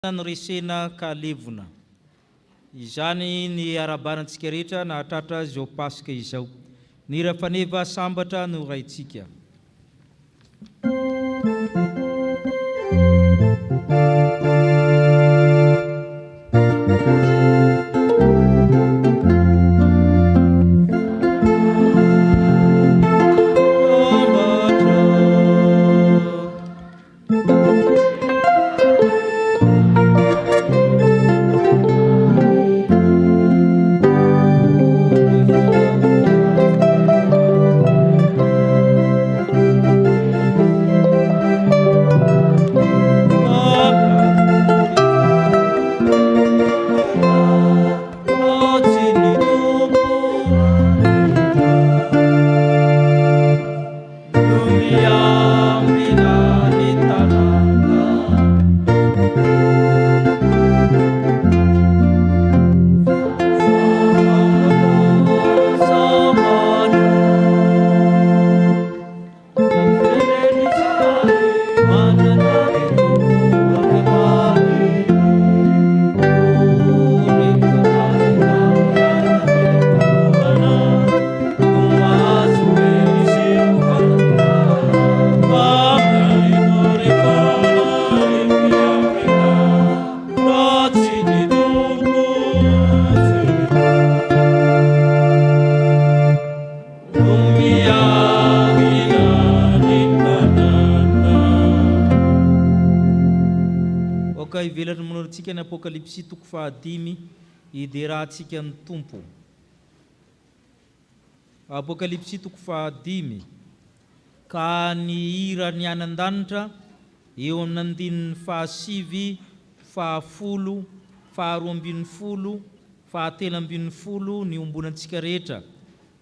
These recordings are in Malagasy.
Resena kalevona. Izany ny arabanantsika rehetra na hatratra zao Pasika izao. Ny rafaneva sambatra no raitsika. Ivelatra manorintsika ny Apokalipsy toko 5 iderahantsika ny Tompo. Apokalipsy toko 5. Ka ny hira ny anan-danitra eo amin'ny andininy 7, 10, 12, 13 ny ombonantsika rehetra,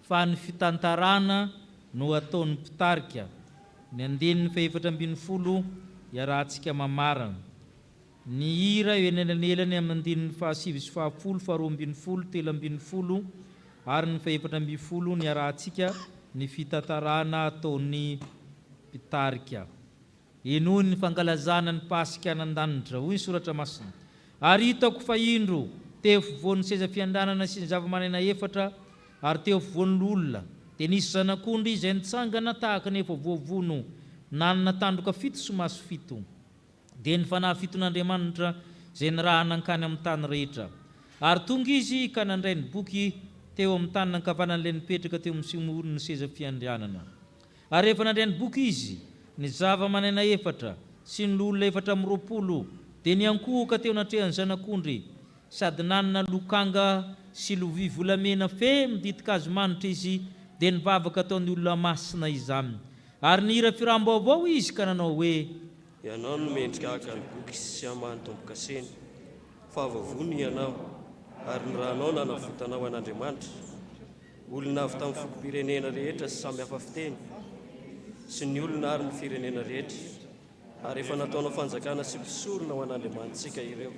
fa ny fitantarana no ataon'ny mpitarika. Ny andininy 14 iarahantsika mamarana. Ny hira eo enelany amin'ny andininy 7, 10, 12, 13, ary ny 14 ny arahantsika ny fitantarana ataon'ny mpitarika. Enoy ny fankalazana ny Pasika anan-danitra, hoy ny soratra masina. Ary hitako fa indro teo afovoan'ny seza fiandanana sy ny zava-manana efatra, ary teo afovoan'ny olona dia nisy zanak'ondry izay nitsangana tahaka ny efa voavono, nanana tandroka 7 sy maso 7. Dia ny fanahy 7 n'Andriamanitra izay niraha nankany amin'ny tany rehetra. Ary tonga izy ka nandray ny boky teo amin'ny tany nankavanan'ilay nipetraka teo amin'ny simoron'ny seza fiandrianana. Ary rehefa nandray ny boky izy, ny zava-manana efatra sy ny olona 420 dia niankohoka teo natrehan'ny zanak'ondry, sady nanana lokanga sy lovia volamena fe miditika azy manitra izy, dia nivavaka ataon'ny olona masina izany. Ary nihira firambaovao izy ka nanao hoe: Ianao no mendrika haka ny boky sy hamany tomboka seny, fa vavony ianao, ary ny rahanao nanavotanao an'Andriamanitra, olona avy tamin'ny fokom-pirenena rehetra sy samy hafa fiteny, sy ny olona ary ny firenena rehetra. Ary efa nataonao fanjakana sy mpisorona ho an'Andriamanitsika ireo,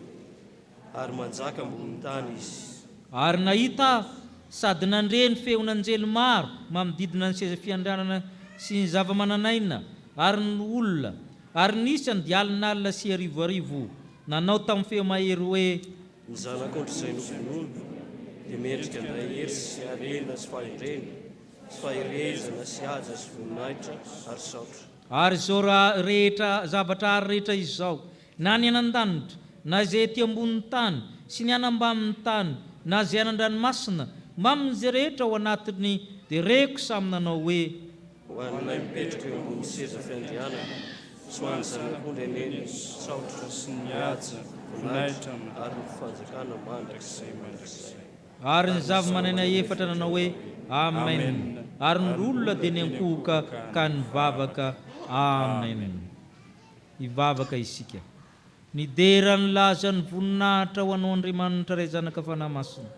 ary manjaka ambony tany izy. Ary nahita sady nandre ny feon'anjely maro mamididina ny seza fiandrianana sy ny zava-mananaina ary ny olona. Ary nisy andialin'alina sy arivoarivo nanao tamin'ny feo mahery hoe: Ny zanak'ondry izay novonono dia mendrika andray hery sy harena sy fahendrena sy faherezana sy haja sy voninahitra ary saotra. Ary zao rehetra zavatra ary rehetra izao, na ny anan-danitra, na izay ety ambonin'ny tany sy ny anambamin'ny tany, na izay anan-dranomasina, mamin'izay rehetra ao anatiny, dia reko samy nanao hoe: Ho an'ilay mipetraka eo ambony seza fiandrianana, sy ho an'ny zanak'ondry aneny saotra sy ny haja, voninahitra ary ny fanjakana mandrakizay mandrakizay. Ary ny zava-manana efatra nanao hoe: Amen. Ary ny olona dia niankohoka ka nivavaka. Amen. Ivavaka isika. Ny dera ny laza ny voninahitra ho anao Andriamanitra ray zanaka fanahy masina.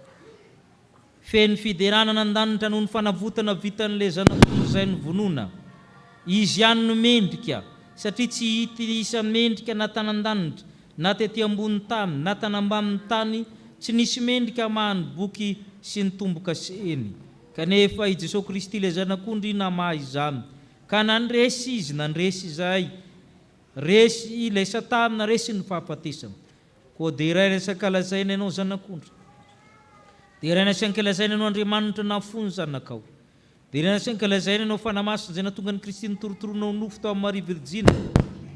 Feny fideranana an-danitra noho ny fanavotana vitan'ilay zanak'ondry izay ny vonona. Izy ihany no mendrika, satria tsy hita isa mendrika na tanan-danitra, na tety ambony tany, na tanambamin'ny tany, tsy nisy mendrika mahany boky sy ny tomboka seny. Kanefa i Jesosy Kristy ilay zanak'ondry namahy izany, ka nandresy izy, nandresy izahay, resy ilay Satana, resy ny fahafatesana. koa dia iray resaka lazaina ianao zanak'ondry, dia iray nasanka lazaina ianao Andriamanitra nafony zanakao, dia iray nasanka lazaina ianao fanamasina izay nahatonga ny Kristy nitorotoroanao nofo tao amin'ny Maria Virjina,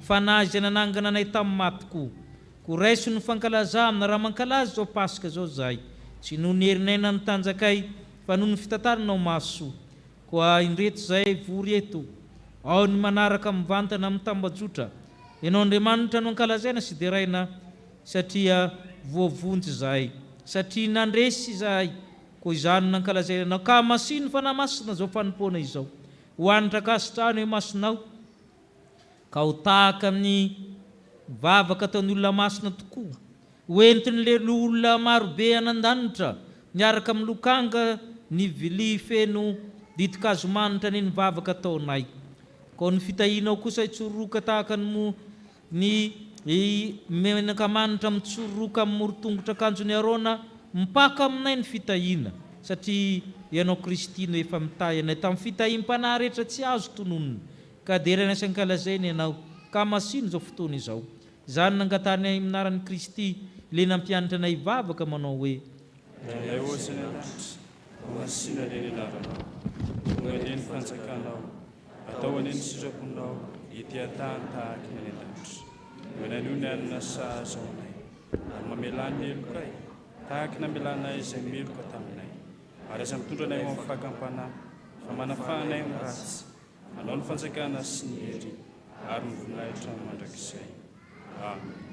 fanahy izay nanangana anay tamin'ny maty koa. Ko raiso ny fankalaza amina raha mankalaza zao Pasika zao zahay, tsy noho ny herinayna ny tanjakay fa noho ny fitatananao mahasoa. Koa indreto zay vory eto, ao ny manaraka mivantana amin'ny tambajotra, ianao Andriamanitra no ankalazaina sy deraina, satria voavonjy zahay, satria nandresy zahay, koa izany nankalazaina anao. Ka masino fanamasina zao fanompoana izao, hoanitra kasitrahana eo masinao, ka ho tahaka amin'ny vavaka ataon'ny olona masina tokoa, hoentiny le olona marobe anan-danitra, miaraka amin'ny lokanga ny vilia feno ditikazo manitra ny vavaka ataonay. Koa ny fitahinao kosa itsororoka tahaka ny menaka manitra mitsororoka amin'ny morotongotra akanjony Arona, mipaka aminay ny fitahina, satria ianao Kristy no efa mitahy anay tamin'ny fitahim-panahy rehetra tsy azo tononona. Ka dia iray nasan-kalazaina ianao, ka masino zao fotoana izao. Izany nangatany aminaran'i Kristy le nampianatra anay vavaka manao hoe: Ilay osin'ny lanitra, masina ny anaranao, tonga ny fanjakanao, atao any ny sitraponao, itiatany tahaka ny lanitra. Mananony alina sahaza anay, ary mamelany elokay, tahaka namelanay izay meloka taminay. Ary aza mitondra anay ho amin'ny fakampanahy, fa manafahanay amin'ny ratsy, manao ny fanjakana sy ny hery, ary mivoninahitra mandrakizay. Amen.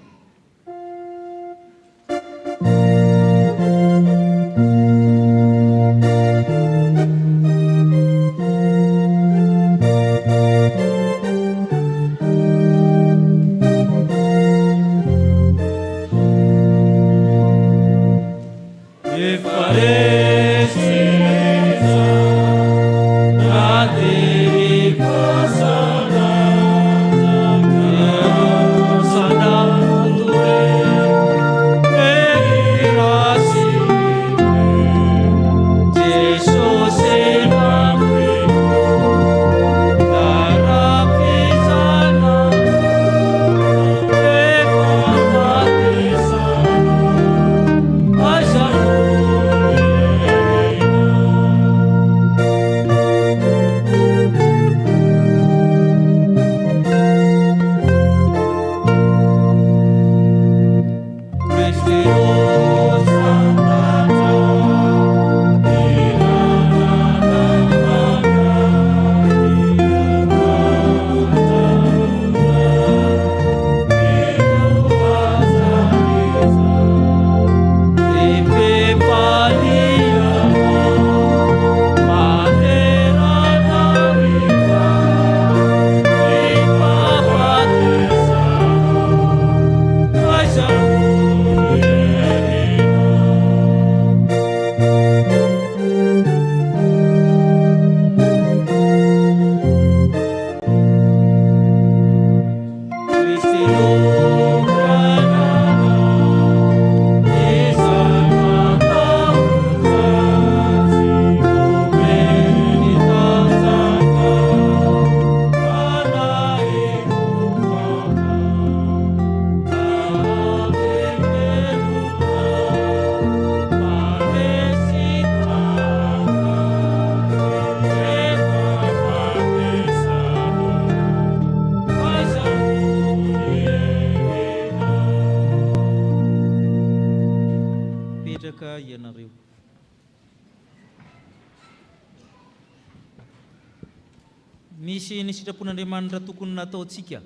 Misy ny sitrapon'Andriamanitra tokony nataontsika,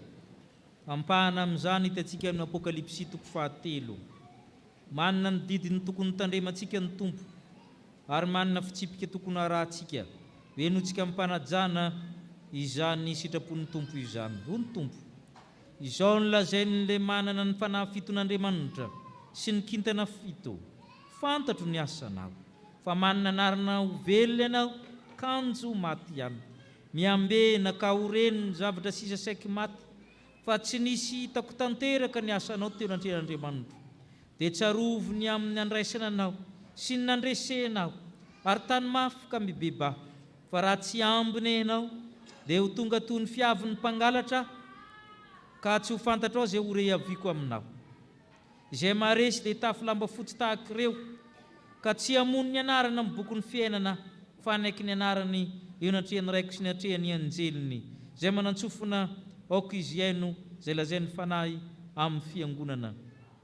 ampahana amin'izany hitantsika amin'ny Apokalipsy 7. Manana ny didiny tokony tandremantsika ny Tompo, ary manana fitsipika tokony arahantsika, hoenotsika mpanajana izany sitrapon'ny Tompo izany. Ho ny Tompo, izao ny lazainy le manana ny fanahy fiton'Andriamanitra sy ny kintana fito. Fantatro ny asanao, fa manana anarana ho velona ianao, kanjo maty ihany. Miambena ka horeny ny zavatra sisa saiky maty, fa tsy nisy hitako tanteraka ny asanao teo anatrehan'Andriamanitra. Dia tsarovony amin'ny andraisana anao sy ny nandresenao, ary tany mafy ka mibeba. Fa raha tsy ambiny ianao, dia ho tonga toy ny fiavin'ny mpangalatra, ka tsy ho fantatrao zay ho rehaviako aminao. izay maharesy dia hitafy lamba fotsy tahaka ireo, ka tsy hamono ny anarana amin'ny boky ny fiainana fa naiky ny anarany eo natrehany raiko sy natrehany anjeliny, izay manantsofina aoka izy aino izay lazainy fanahy amin'ny fiangonana.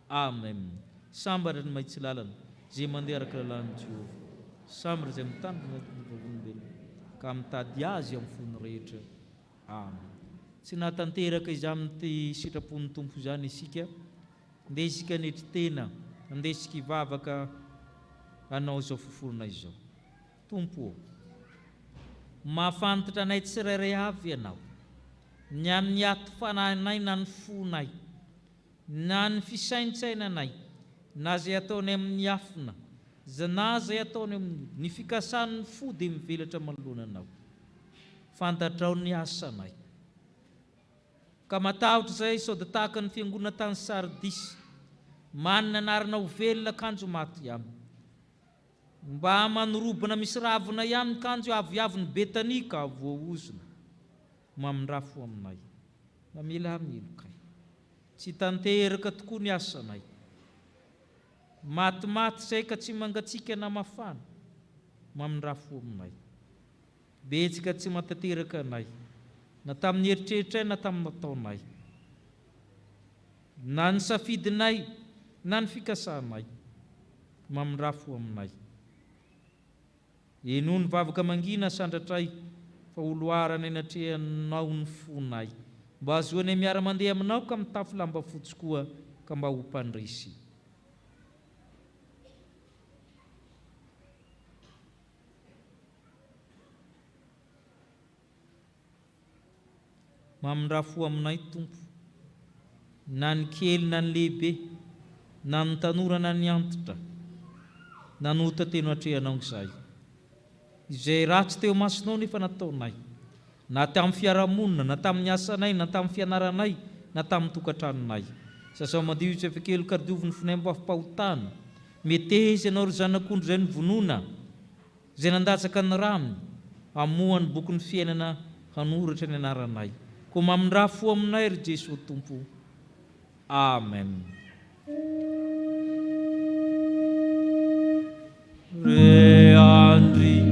Amen. Sambatra ny mahitsy lalana izay mandeha araka lalàn'i Jehova, sambatra izay mitandrina ny vavolombelona ka mitady azy amin'ny fony rehetra. Amen. Tsy nahatanteraka izany ty sitrapon'ny Tompo izany isika, andeha isika netry tena, andeha isika hivavaka hanao izao fofonina izao. Tompo, mahafantatra anay tsirairay avy ianao, ny amin'ny ato fanahinay na ny fonay, na ny fisaintsainanay, na zay ataony amin'ny afina, na zay ataony amin'ny fikasan'ny fo dia mivelatra manoloananao. Fantatrao ny asanay. Ka matahotra zay sao dia tahaka ny fiangonana tany Sardisy, manana anarana ho velona kanjo maty aminy. Mba manorobana misy ravina ihany kanjo aviaviny Betania ka voaozona. Mamindrafo aminay. Mamela kay. Tsy tanteraka tokoa ny asanay. Maty zay ka tsy mangatsika na mafana. Mamindrafo aminay. Betsika tsy matateraka anay, na tamin'ny eritreritray na tamin'ny nataonay, na ny safidinay na ny fikasanay, mamindrafo aminay. Eno ny vavaka mangina sandratray fa oloarana natrehanao ny fonay, mba azoanay miara-mandeha aminao ka mitafy lamba fotsy koa ka mba ho mpandresy. Mamindrafo aminay Tompo, na ny kely na ny lehibe, na ny tanora na ny antitra, na ny hotateno atrehanao izay. Izay ratsy teo masonao nefa nataonay, na tamin'ny fiarahamonina, na tamin'ny asanay, na tamin'ny fianaranay, na tamin'ny tokantranonay. Sasao madio izay fekelo kardiovin'ny fonay mbo afampahotana, meteza ianao ry zanak'ondro izay nivonona, izay nandatsaka ny raminy, hamoha ny boky ny fiainana hanoratra ny anaranay. Ko mamindrafo aminay ry Jesosy Tompo. Amen. Re andri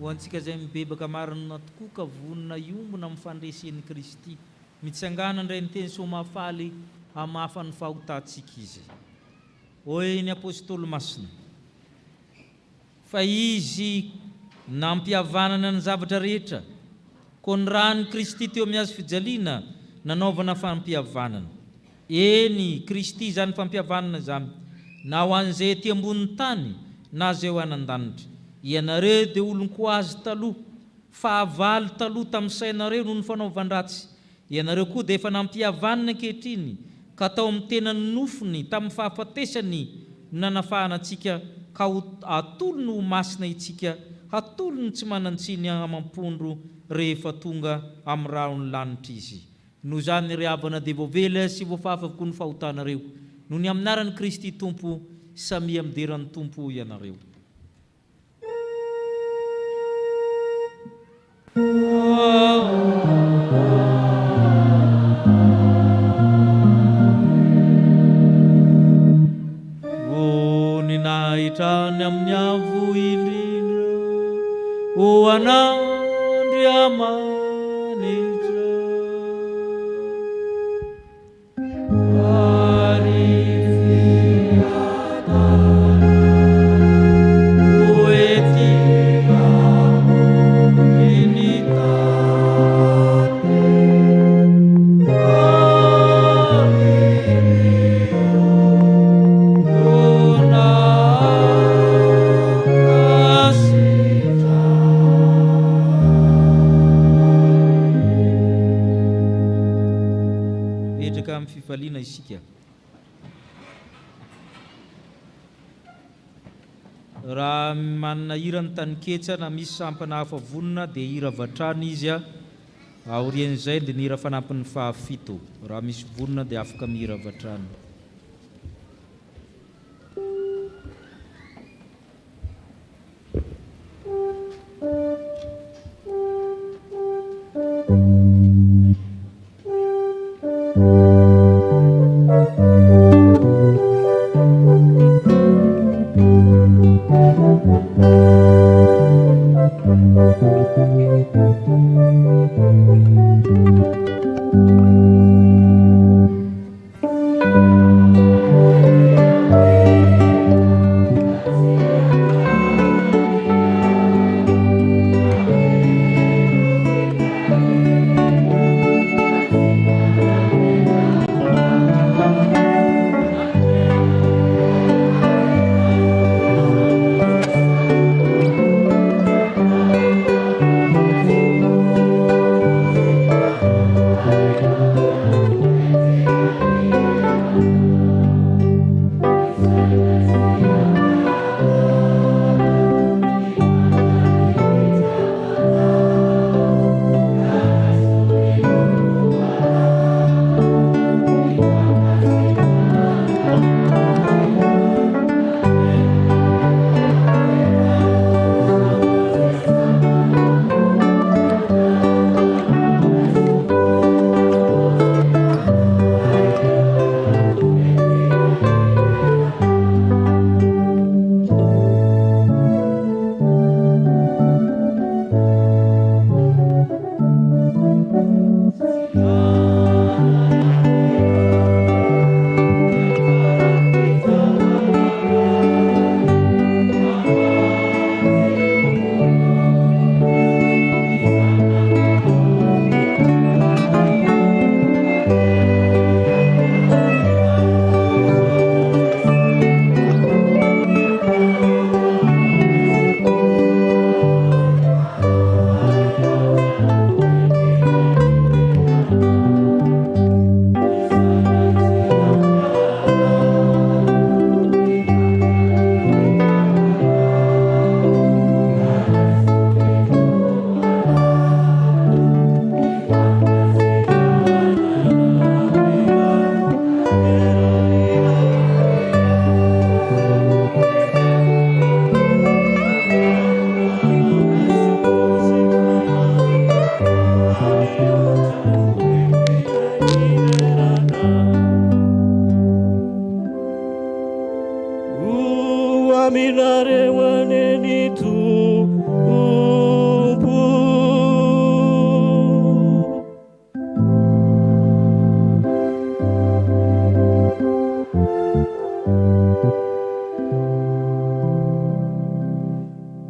Antsika zay mibebaka marina tokoa ka vonona iombona amin'ny fandresen'i Kristy mitsangana indray ny teny somafaly hamafan'ny fahotantsika izy. Hoy ny apôstôly masina, fa izy nampihavanana ny zavatra rehetra, ko ny rany Kristy teo amin'ny azo fijaliana nanaovana fampihavanana. Eny, Kristy zany fampihavanana zany, na ho an'izay ety ambonin'ny tany na zay ho anan-danitra. Ianareo dia olon-koazy taloha, fahavalo taloha tamin'ny sainareo noho ny fanaovan-dratsy. Ianareo koa dia efa nampihavanana ankehitriny ka tao amin'ny tenany nofony tamin'ny fahafatesany nanafahana antsika, ka hatolo no masina itsika, hatolo no tsy manantsiny amampondro rehefa tonga amin'ny rahony lanitra izy. Noho zany ry havana dia voavela sy voafafa koa ny fahotanareo, noho ny aminaran'i Kristy Tompo, samia amin'ny deran'ny Tompo ianareo. Voninahitra ny amin'ny avo indrindra, ho an'Andriamanitra, ary fiatana hoetika fifaliana isika. Raha manana hira ny taniketsa na misy sampana hafa vonona dia hira vatrany izy a, aorian'izay dia ny hira fanampin'ny fahafito. Raha misy vonona dia afaka mihira vatrany.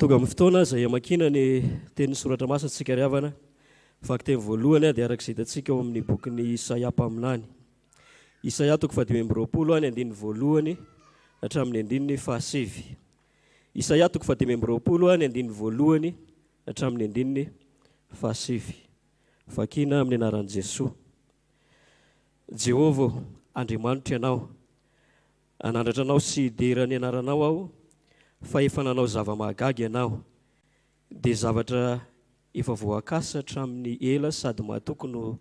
tonga amin'ny fotoana izay amakina ny tenin'ny soratra masantsika ry havana, fakiteny voalohany dia arak'izay hitantsika ao amin'ny bokin'ny Isaia mpaminany. Isaia 22 ny andininy voalohany hatramin'ny andininy fahasivy. Isaia 22 ny andininy voalohany hatramin'ny andininy fahasivy. Vakina amin'ny anaran'i Jesosy. Jehovah, Andriamanitra ianao, anandratra anao sy hiderany anaranao aho, fa efa nanao zava-mahagaga ianao, dia zavatra efa voakasa hatramin'ny ela sady mahatoky no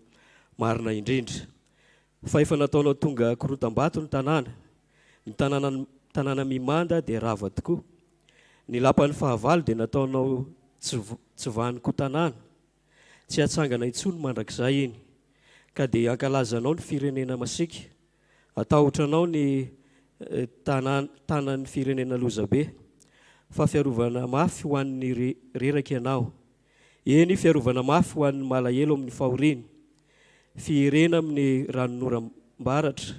marina indrindra. Fa efa nataonao tonga korontam-bato ny tanàna mimanda dia rava tokoa. Ny lapan'ny fahavalo dia nataonao tsy vahany-ko tanàna, tsy hatsangana intsony mandrakizay iny, ka dia ankalazanao ny firenena masika, atahotranao ny tanan'ny firenena lozabe, fa fiarovana mafy ho an'ny reraka ianao. Eny fiarovana mafy ho an'ny malahelo amin'ny fahoriany, fiherena amin'ny ranonoram-baratra,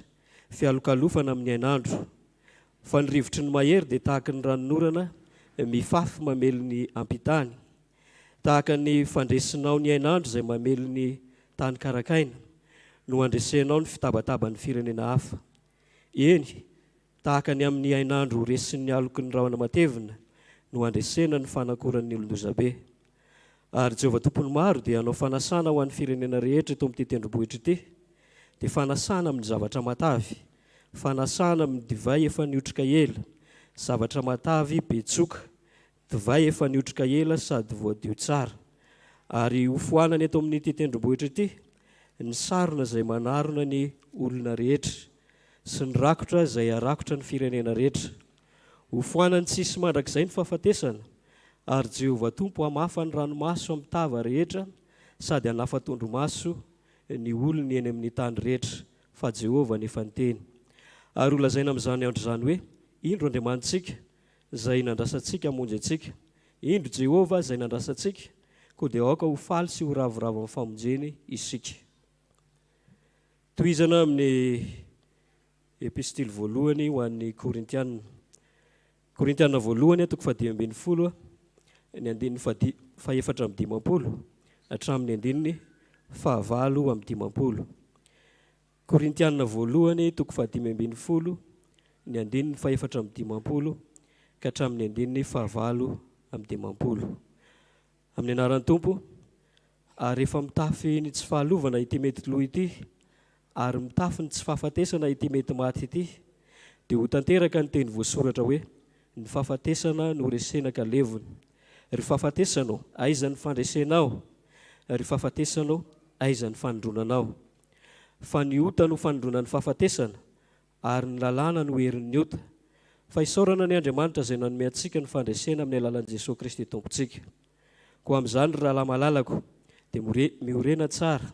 fialokalofana amin'ny ainandro. Fa ny rivotry ny mahery dia tahaka ny ranonorana mifafy mamely ny ampitany, tahaka ny fandresinao ny ainandro izay mamely ny tany karakaina, no andresenao ny fitabataba ny firenena hafa. Eny, tahaka ny amin'ny ainandro resin'ny aloky ny rahona matevina, no andresena ny fanakoran'ny olon-dozabe. Ary Jehovah tompony maro dia hanao fanasana ho an'ny firenena rehetra eto amin'ity tendrombohitra ity, dia fanasana amin'ny zavatra matavy, fanasana amin'ny divay efa niotrika ela, zavatra matavy betsoka, divay efa niotrika ela sady voadio tsara. Ary hofoanana eto amin'ity tendrombohitra ity ny sarona izay manarona ny olona rehetra sy ny rakotra izay arakotra ny firenena rehetra. Hofoanany tsisy mandrakizay ny fahafatesana, ary Jehovah tompo hamafa ny ranomaso amin'ny tava rehetra sady hanafa tondromaso ny olony eny amin'ny tany rehetra, fa Jehovah nefa niteny. Ary olazaina amin'izany andro izany hoe, indro Andriamantsika izay nandrasantsika hamonjy antsika, indro Jehovah izay nandrasantsika, koa dia aoka ho faly sy ho ravoravo amin'ny famonjeny isika. Tohizana amin'ny epistily voalohany ho an'ny Korintianina. Korintianina voalohany 12 ny andininy faefatra amin'ny 50 hatramin'ny andininy fahavalo amin'ny 50. Korintianina voalohany 12 ny andininy faefatra amin'ny 50 ka hatramin'ny andininy fahavalo amin'ny 50. Amin'ny anaran'ny Tompo, ary rehefa mitafy ny tsy fahalovana ity mety tloha ity, ary mitafy ny tsy fahafatesana ity mety maty ity, dia ho tanteraka ny teny voasoratra hoe, ny fahafatesana no resena ka levony. Ry fahafatesanao, aiza ny fandresenao? Ry fahafatesanao, aiza ny fanondronanao? Fa ny ota no fanondronan'ny fahafatesana, ary ny lalàna no herin'ny ota. Fa isaorana ny Andriamanitra izay nanome antsika ny fandresena amin'ny alalan'i Jesosy Kristy Tompontsika. Koa amin'izany ry rahalahy malalako dia miorena tsara,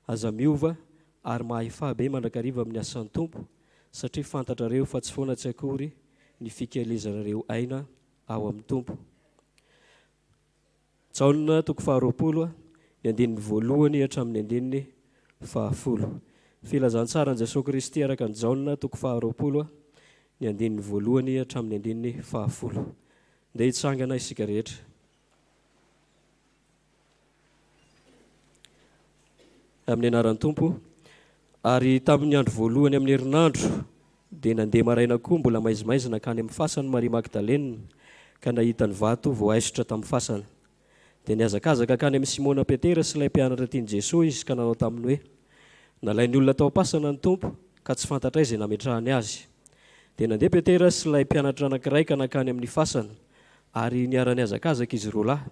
aza miova ary mahefabe mandrakariva amin'ny asan'ny Tompo, satria fantatrareo fa tsy foana tsy akory ny fikelezanareo aina ao amin'ny Tompo. Jaona 20 ny andininy voalohany hatramin'ny andininy fahafolo. Filazantsara ny Jesosy Kristy araka ny Jaona 20 ny andininy voalohany hatramin'ny andininy fahafolo. Ndeha hitsangana isika rehetra. Amin'ny anaran'ny Tompo. Ary tamin'ny andro voalohany amin'ny herinandro dia nandeha maraina koa mbola maizimaizina nakany amin'ny fasana Maria Magdalena, ka nahita ny vato voaisotra tamin'ny fasana. Dia niazakazaka akany amin'ny Simona Petera sy ilay mpianatra tiany Jesosy izy, ka nanao taminy hoe, nalain'ny olona tao am-pasana ny Tompo ka tsy fantatra izay nametrahany azy. Dia nandeha Petera sy ilay mpianatra anankiray ka nakany amin'ny fasana, ary niara-niazakazaka izy roa lahy.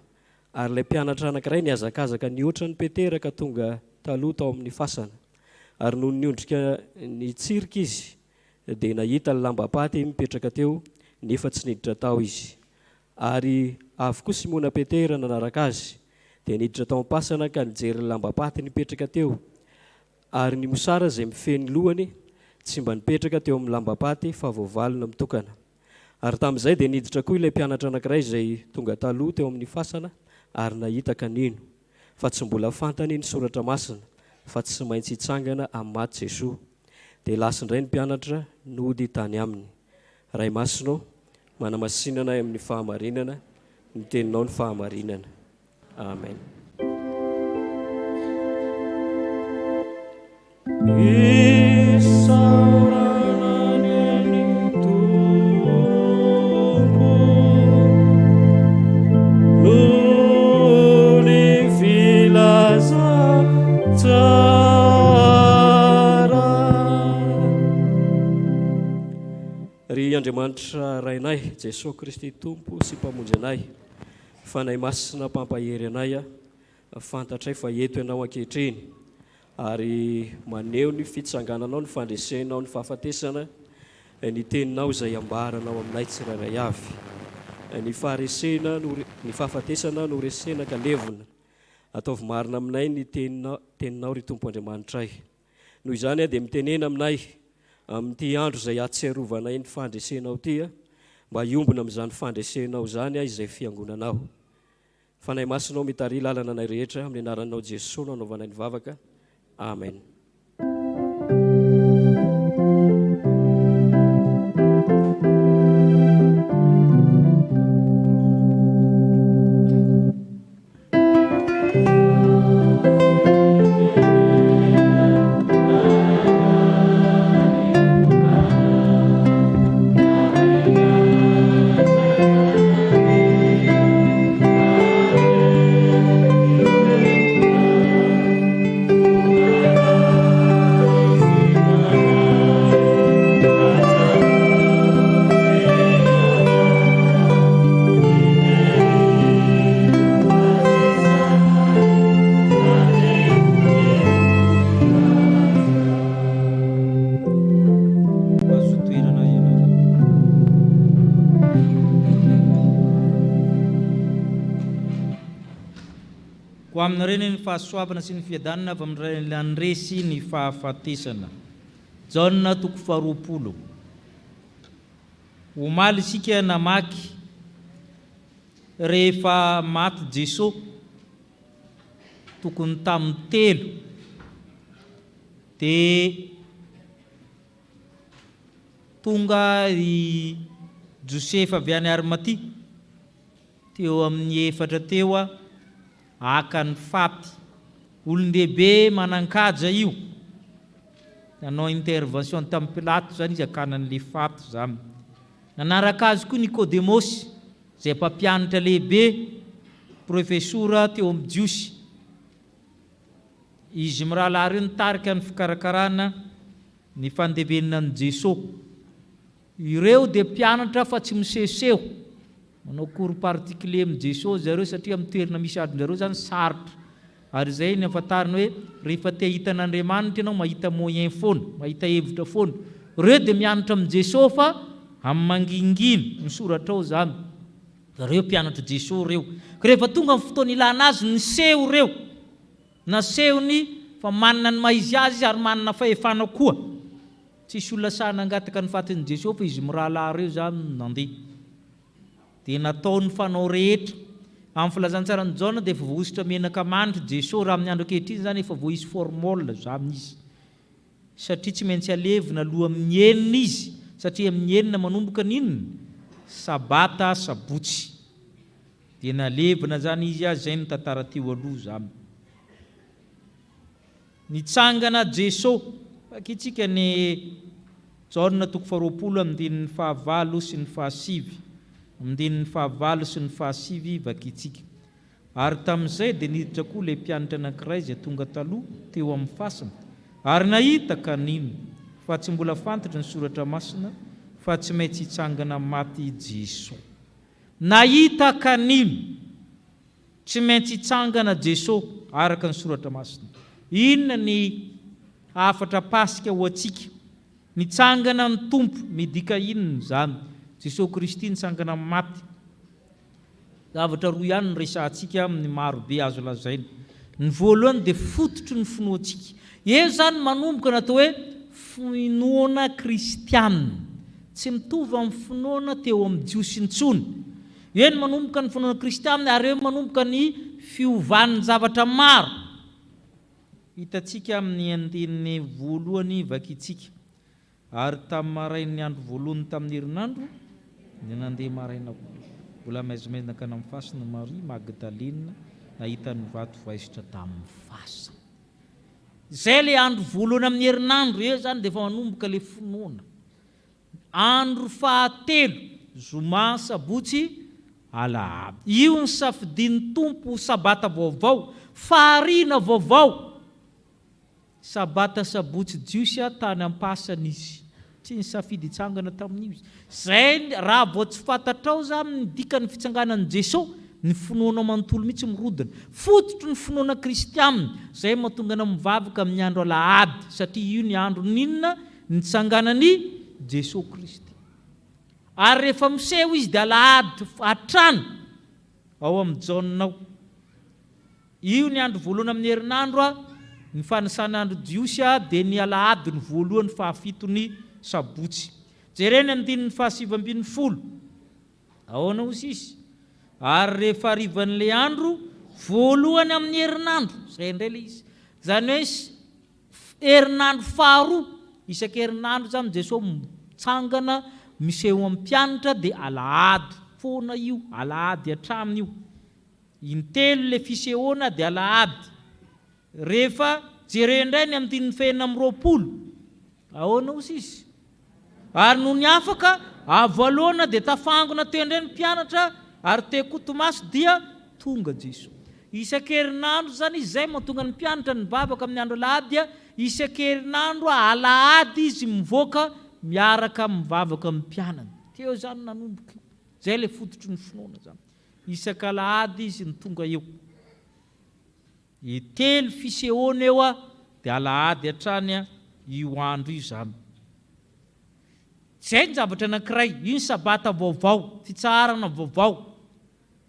Ary ilay mpianatra anankiray niazakazaka nioatra ny Petera ka tonga taloha tao amin'ny fasana. Ary noho niondrika nitsirika izy, dia nahita ny lamba-paty mipetraka teo, nefa tsy niditra tao izy. Ary avokoa Simona Petera nanaraka azy, dia niditra tao am-pasana ka nijery ny lamba-paty nipetraka teo. Ary ny mosara izay mifeny lohany tsy mba nipetraka teo amin'ny lamba-paty fa voavalona mitokana. Ary tamin'izay dia niditra koa ilay mpianatra anankiray izay tonga taloha teo amin'ny fasana ary nahita kanino, fa tsy mbola fantany ny soratra masina, fa tsy maintsy hitsangana amin'ny maty Jesosy. Dia lasindray ny mpianatra nody tany aminy. Ray Masinao, manamasinana amin'ny fahamarinana ny teninao ny fahamarinana. Amen. Ry Andriamanitra rainay, Jesosy Kristy Tompo sy mpamonjy anay, fanay masina mpampahery anay fantatray fa eto ianao ankehitriny, ary maneho ny fitsangananao, ny fandresenao, ny fahafatesana ny teninao izay ambaranao aminay tsirairay avy. Ny faharesena, ny fahafatesana no resena ka levona. Ataovy marina aminay ny teninao ry Tompo Andriamanitray. Noho izany dia mitenena aminay amin'ity andro izay ahatsiarovanay ny fandresenao ty, mba hiombona amin'izany fandresenao zany izay fiangonanao. Fanay masinao mitary lalana anay rehetra amin'ny anaranao Jesosy no anaovanay ny vavaka. Amen. Amin'ireny ny fahasoavana sy ny fiadanana avy amin'nyresy ny fahafatesana. Jaona 20. Omaly isika namaky rehefa maty Jesosy tokony tamin'ny 3 dia tonga i Josefa avy any Arimatia teo amin'ny 4 teo aka ny faty. Olon-dehibe manan-kaja io, nanao intervention tamin'ny Pilato zany izy akanan'le faty zany. Nanaraka azy koa Nicodemosy izay mpampianatra lehibe, profesora teo amin'ny Jiosy. Izy mirahalahy reo nitarika ny fikarakarana ny fandevenana ny Jesosy. Ireo dia mpianatra fa tsy misehoseho, manao cours particulier amin'ny Jesosy zareo satria amin'ny toerana misy adon-jareo zany sarotra. Ary izay ny afantarina hoe rehefa te hahita an'Andriamanitra ianao mahita moyen foana, mahita hevitra foana. Ireo dia mianatra amin'ny Jesosy fa amin'ny mangingina misoratra ao zany. Zareo mpianatra Jesosy reo. Ka rehefa tonga amin'ny fotoana ilana azy niseho reo. Nasehony fa manana ny maizy azy ary manana fahefana koa. Tsisy olona sahana angataka ny fatin'i Jesosy fa izy mirahalahy reo zany nandeha. Dia nataony fanao rehetra. Amin'ny filazantsarany Jaona dia efa voaositra menaka manitra Jesosy raha amin'ny andro ankehitriny zany efa voahisy formole zany izy. Satria tsy maintsy alevina aloha amin'ny enina izy, satria amin'ny enina manomboka n'inona? Sabata sabotsy. Dia nalevina zany izy azy, zay ny tantara teo aloha zany. Nitsangana Jesosy, fakitsika ny Jaona 20 amin'ny 5 sy ny 7. Amin'ny 5 sy ny 7 vakitsika. Ary tamin'izay dia niditra koa ilay mpianatra anankiray izay tonga taloha teo amin'ny fasana. Ary nahita kanina, fa tsy mbola fantatra ny soratra masina, fa tsy maintsy hitsangana maty Jesosy. Nahita kanina, tsy maintsy hitsangana Jesosy araka ny soratra masina. Inona ny afatra pasika ho antsika? Nitsangana ny Tompo, midika inona zany? Jesosy Kristy nitsangana maty. Zavatra roa ihany ny resantsika amin'ny marobe azo lazaina. Ny voalohany dia fototry ny finoantsika. Eo zany manomboka natao hoe finoana kristianina. Tsy mitovy amin'ny finoana teo amin'ny Jiosy intsony. Eo ny manomboka ny finoana kristianina ary eo manomboka ny fiovan'ny zavatra maro. Hitantsika amin'ny andininy voalohany vakitsika. Ary tamin'ny marain'ny andro voalohany tamin'ny herinandro, dia nandeha maraina koa. mbola maizimaizina ka amin'ny fasina Maria Magdalena nahita ny vato voaisitra tamin'ny fasana. Zay le andro voalohany amin'ny herinandro eo zany dia efa manomboka le finoana. Andro fahatelo zoma sabotsy alahady. Io ny safidin'ny tompo sabata vaovao, fahariana vaovao. Sabata sabotsy jiosy tany ampasana izy. Tsy ny safidy hitsangana tamin'io izy. Zay raha vao tsy fantatrao za amin'ny dikany fitsanganan'i Jesosy, ny finoana manontolo mihitsy mirodana. Fototry ny finoana kristianina. Zay mahatonga ana mivavaka amin'ny andro alahady, satria io ny andro ninona nitsanganan'i Jesosy Kristy. Ary rehefa miseho izy dia alahady hatrany ao amin'ny jaonao. Io ny andro voalohany amin'ny herinandro, ny fanisan'andro jiosy dia ny alahady ny voalohany fahafitony sabotsy. Jereny andininy fahasivambin'ny folo. Ahoana hozy izy? Ary rehefa harivan'ilay andro voalohany amin'ny herinandro, zay indray le izy. Zany hoe herinandro faharoa isan-kerinandro zany Jesosy mitsangana miseho amin'ny mpianatra dia alahady foana io, alahady hatraminy io. Intelo le fisehoana dia alahady. Rehefa jereny indray ny amin'ny fenina amin'ny roapolo, ahoana hozy izy? Ary no ny afaka avaloana dia tafangona teo indray ny mpianatra ary te kotomaso dia tonga Jesosy. Isan-kerinandro zany izy zay mahatonga ny mpianatra ny mivavaka amin'ny andro alahady dia isan-kerinandro alahady izy mivoaka miaraka mivavaka amin'ny mpianany. Teo zany nanomboka io. Zay le fototry ny finoana zany. Isan-kalahady izy ny tonga eo. Telo fisehoana eo dia alahady hatrany io andro io zany. Zay ny zavatra anankiray, io ny sabata vaovao, fitsarana vaovao.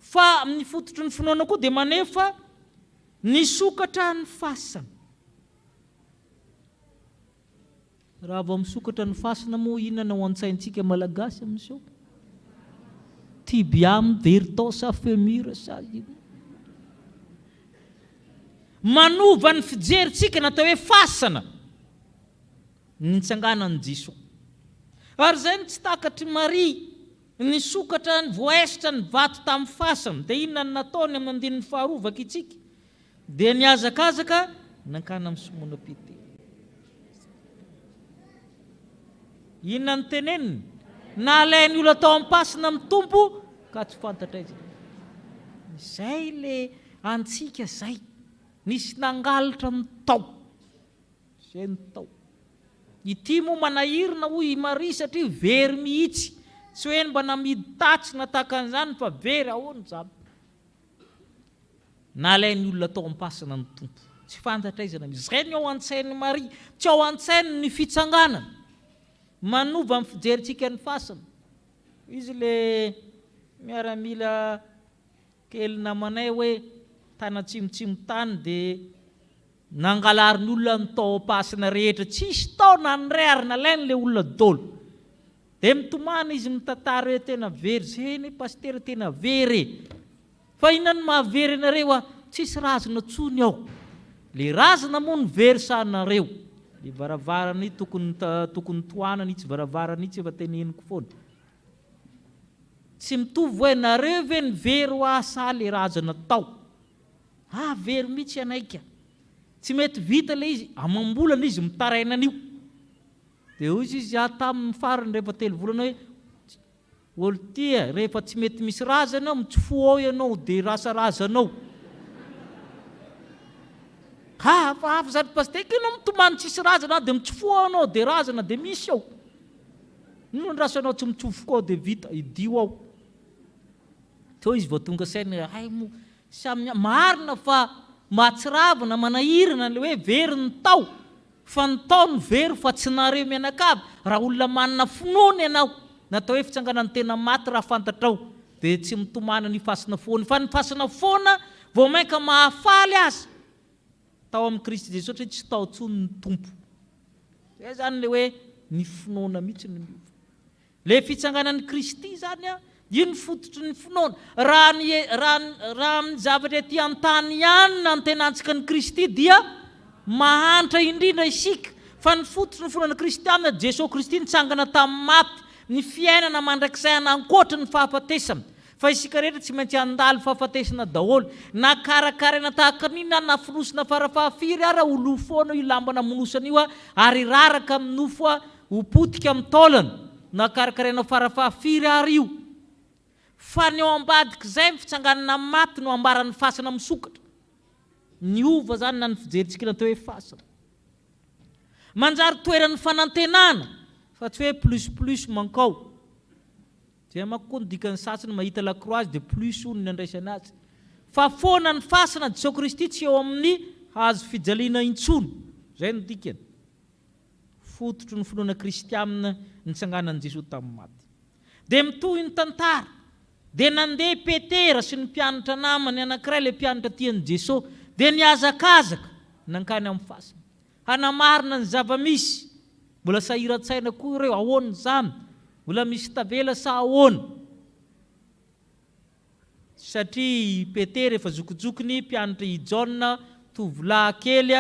Fa amin'ny fototry ny finoana koa dia manefa ny sokatra ny fasana. Raha vao misokatra ny fasana moa inona ho an-tsaintsika malagasy amin'izao? Tibiam vertosa femira sa ino? Manova ny fijerintsika natao hoe fasana ny nitsanganan'i Jesosy. Ary zay tsy takatry Maria nisokatra ny voaisitra ny vato tamin'ny fasana, dia inona ny nataony amin'ny andininy faharovaka itsika? Dia niazakazaka nankana amin'ny Simona Petera. Inona ny teneniny? Nalainy olona tao ampasina amin'ny tompo ka tsy fantatra izy. Zay le antsika zay. Nisy nangalatra amin'ny tao. Zay ny tao. Ity moa manahirina hoy Maria satria very mihitsy. Tsy hoe mba namidy tatsy na takan'izany fa very ahoana zany. Nalainy olona tao ampasana ny tompo. Tsy fantatra izy na zay ny ao an-tsain'ny Maria. Tsy ao an-tsainy ny fitsanganana. Manova amin'ny fijerintsika ny fasana. Izy le miaramila kely namanay hoe tana tsimotsimo tany dia nangalary ny olona ny tao ampasana rehetra. Tsisy tao na nyray ary nalainy le olona dolo. Dia mitomana izy mitantara hoe tena very. Zay pastera tena very. Fa inona ny mahavery anareo? Tsisy razana tsony ao. Le razana moa ny very sanareo. Le varavarany tokony toanany tsy varavarany tsy efa teneniko foana. Tsy mitovy hoe nareo ve ny very ho asa le razana tao. Very mihitsy anaika. Tsy mety vita le izy, amam-bolana izy mitarainan'io. Dia hoy izy tamin'ny farany rehefa 3 volana hoe olo tia, rehefa tsy mety misy razana mitsofo ao ianao dia rasa razanao. Fa zany pasteur ianao mitomany tsisy razana dia mitsofo ao anao dia razana dia misy ao. Ino ny rasanao tsy mitsofoko ao dia vita, idio ao. Teo izy vao tonga sainy, marina fa mahatsiravana manahirana le hoe very ny tao. Fa ny tao ny very fa tsy nareo mianakavy. Raha olona manana finoana ianao, natao hoe fitsanganany tena maty raha fantatrao, dia tsy mitomana ny fasana foana. Fa ny fasana foana vao mainka mahafaly azy tao amin'ny Kristy Jesosy satria tsy tao tsony ny tompo. Zay zany le hoe ny finoana mihitsy ny miova. Le fitsanganan'ny Kristy zany io ny fototry ny finoana. Raha ny zavatra ety an-tany ihany na antenantsika ny Kristy dia mahantra indrindra isika. Fa ny fototry ny finoana kristianina, Jesosy Kristy nitsangana tamin'ny maty, ny fiainana mandrakizay anankoatra ny fahafatesana. fa isika rehetra tsy maintsy andalo fahafatesana daholo na karakaraina tahaka nina na finosina farafahafiry ara ho lo foana io lambana monosana io ary raraka amin'ny nofo hopotika amin'ny taolana na karakaraina farafahafiry ary io fa ny eo ambadika izay fitsanganana amin'ny maty no ambaran'ny fasana misokatra ny ova zany na ny fijerentsika natao hoe fasana manjary toeran'ny fanantenana fa tsy hoe plus mankao dia manko ny dikany sasany mahita la croix de plus hono ny andraisana azy fa foana ny fasana Jesosy Kristy tsy eo amin'ny hazo fijaliana intsony zay no dikany fototro ny finoana kristianina nitsanganan'i Jesosy tamin'ny maty dia mitohy ny tantara dia nandeha Petera sy ny mpianatra namany anankiray le mpianatra tian'i Jesosy dia niazakazaka nankany amin'ny fasana hanamarina ny zava-misy mbola sahiran-tsaina koa ireo ahoana zany mbola misy tavela sa ahoana satria Petera efa zokijokony mpianatra i Jaona tovolahy kely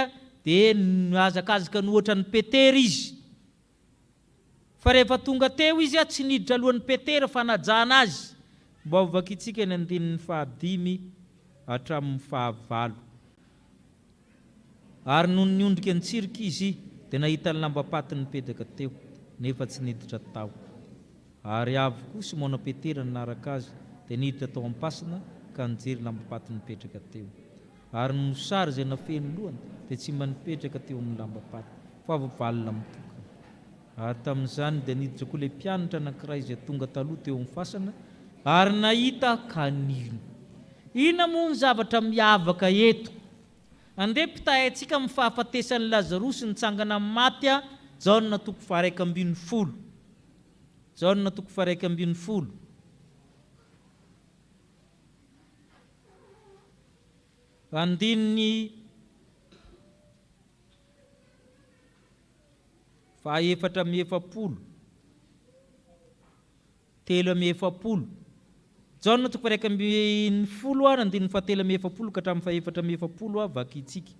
dia niazakazaka nohatra ny Petera izy fa rehefa tonga teo izy tsy niditra alohan'ny Petera fa najana azy mba hovakitsika ny andinin'ny 5 hatramin'ny 9 ary noho niondrika nitsirika izy dia nahita ny lambapaty nipetraka teo nefa tsy niditra tao ary avy koa Simona Petera nanaraka azy dia niditra tao am-pasana ka nijery lambapaty nipetraka teo ary ny mosary izay nafeny lohany dia tsy mba nipetraka teo amin'ny lambapaty fa valina mitokana ary tamin'izany dia niditra koa ilay mpianatra anankiray izay tonga taloha teo amin'ny fasana ary nahita kanino ina moa ny zavatra miavaka eto andeha mpitahaitsika amin'ny fahafatesan'ny Lazarosy nitsangana amin'ny maty Jaona 2:12 Jaona 2:12 andininy 4:70 3:70 Jaona 2:12 andininy 4:70 ka hatramin'ny 4:70 vakitsika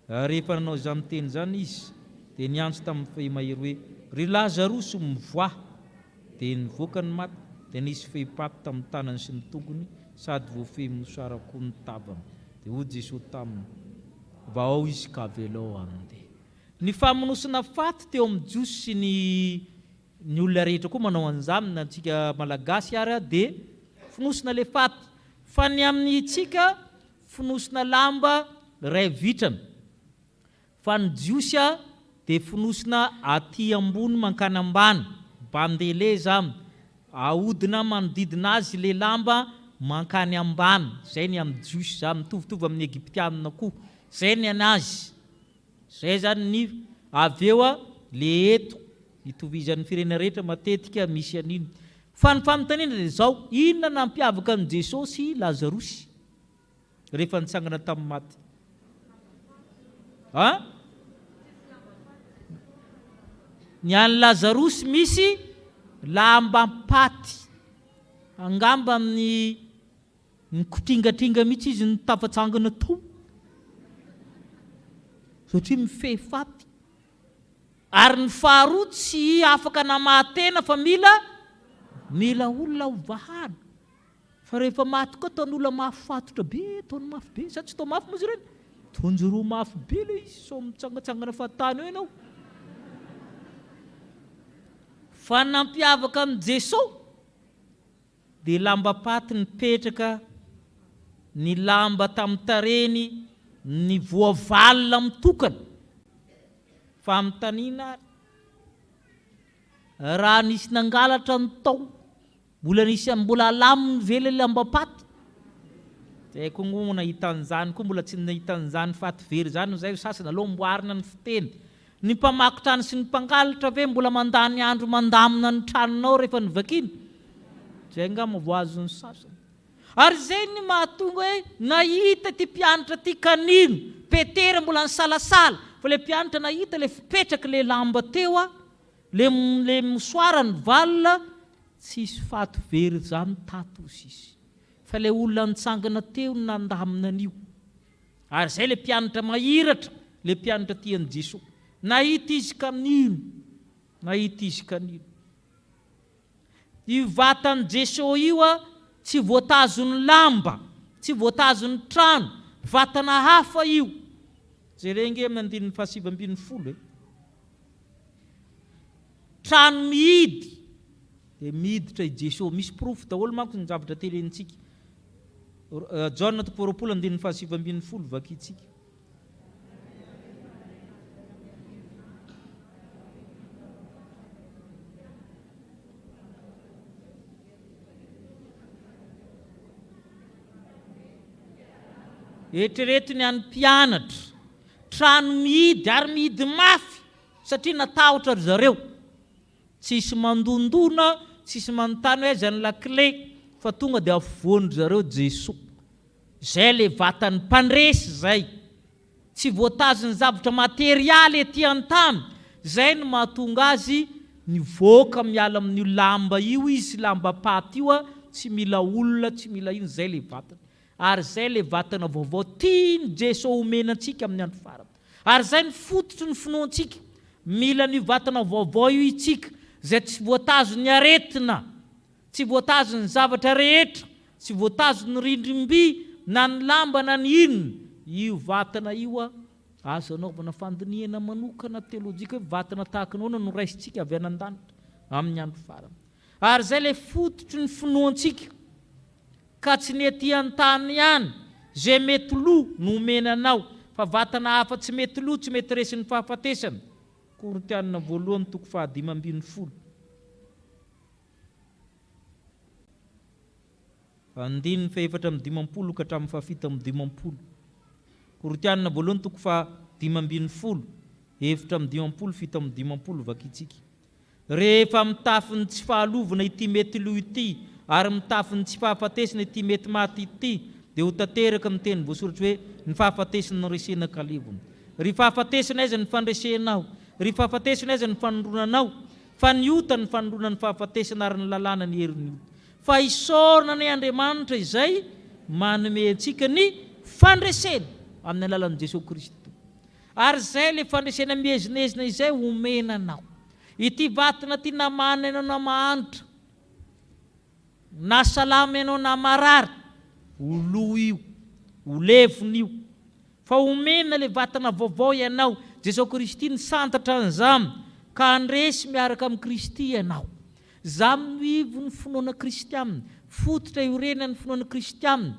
rehefa nanao izany teny zany izy dia niantso tamin'ny fehimahery hoe ry Lazarosy mivoaha dia nivoaka ny maty dia nisy fehipaty tamin'ny tanany sy ny tongony sady voafehy mosara koa ny tavany dia hoy Jesosy taminy va ao izy ka velao andeha ny famonosana faty teo amin'ny Jiosy sy ny olona rehetra koa manao an'izany na antsika malagasy ary dia finosina le faty fa ny amin'ny tsika finosina lamba ray vitrana fa ny Jiosy dia finosina aty ambony mankany ambany bandele zany ahodina manodidina azy le lamba mankany ambany zay ny amin'ny Jiosy zany mitovitovy amin'ny Egyptianina koa zay ny anazy zay zany ny aveo le eto itovizan'ny firenena rehetra matetika misy an'iny fa ny fanontaniana dia zao inona nampiavaka ny Jesosy Lazarosy rehefa nitsangana tamin'ny maty ny an'ny Lazarosy misy lambampaty angamba amin'ny nikotringatringa mihitsy izy ny tafatsangana tao satria mifehy faty ary ny faharoa tsy afaka namatena fa mila olona hovahana fa rehefa maty koa taon'olona mafy fatotra be taony mafy be sa tsy tao mafy moa izy ireny taonjoro mafy be le izy so mitsangatsangana fatany eo ianao fa nampiavaka amin'ny Jesosy dia lambapaty nipetraka ny lamba tamin'ny tareny ny voavalina mitokana fa amin'ny tanina raha nisy nangalatra ny tao mbola alaminy vela lambapaty zay koa ngoa nahitan'izany koa mbola tsy nahitan'izany faty very zany zay sasana aloha mboarina ny fiteny ny mpamakotrany sy ny mpangalatra ve mbola mandany andro mandamina ny tranonao rehefa nivakiny zay ngama voazony sasana ary zay ny mahatonga hoe nahita ty mpianatra ty kanino Petera mbola nisalasala fa le mpianatra nahita le fipetraka le lamba teo le mosoara ny valina tsisy fato very zany tatos izy fa le olona nitsangana teo nandamina an'io ary zay le mpianatra mahiratra le mpianatra tian'i Jesosy nahita izy kanino io vatan'i Jesosy io tsy voatazony lamba, tsy voatazony trano, vatana hafa io. Jerenge amin'ny andininy 720 trano mihidy dia miditra i Jesosy. Misy profo daholo manko ny zavatra telentsika. Jaona 7:720 vakitsika. Eritreretiny any mpianatra, trano mihidy ary mihidy mafy satria natahotra ry zareo. Tsisy mandondona, tsisy manontany hoe zany lakile, fa tonga dia avovoan'ny zareo Jesosy. Zay le vatany mpandresy zay. Tsy voatazony zavatra materialy ety an-tany. Zay no mahatonga azy nivoaka miala amin'ny lamba io izy, lamba paty io, tsy mila olona, tsy mila ino, zay le vatany. Ary zay le vatana vaovao tiany Jesosy omenantsika amin'ny andro farany. Ary zay ny fototry ny finoantsika. Mila ny vatana vaovao io itsika, zay tsy voatazony aretina, tsy voatazony zavatra rehetra, tsy voatazony rindrim-by, na ny lamba na ny inona. Io vatana io azo anaovana fandiniana manokana teolojika hoe vatana tahaka noana no raisitsika avy anan-danitra amin'ny andro farany. Ary zay le fototry ny finoantsika. Ka tsy ny ety an-tany ihany, zay mety lo no omenanao, fa vatana hafa tsy mety lo, tsy mety resin'ny fahafatesana. Korintianina 1:5-10. Andininy 4:50 ka hatramin'ny 7:50. Korintianina 1:5-10, 4:50, vakitsika. Rehefa mitafiny tsy fahalovana ity mety lo ity, ary mitafiny tsy fahafatesana ity mety maty ity, dia ho tanteraka amin'ny teny voasoratra hoe ny fahafatesana no resena kalevona. Ry fahafatesana aiza ny fandresenao, ry fahafatesana aiza ny fanondronanao, fa ny ota ny fanondrona ny fahafatesana ary ny lalàna ny herin'ny ota. Fa isaorana ny Andriamanitra izay manome antsika ny fandresena amin'ny alalan'i Jesosy Kristy. Ary zay le fandresena mihezinezina izay omenanao. Ity vatana ty namana ianao na mahantra, na salama ianao na marary, ho lo io, ho levona io. Fa omena le vatana vaovao ianao. Jesosy Kristy ny santatra an'izany, ka andresy miaraka amin'ny Kristy ianao. Zany mivo ny finoana kristianina, fototra iorenan'ny finoana kristianina.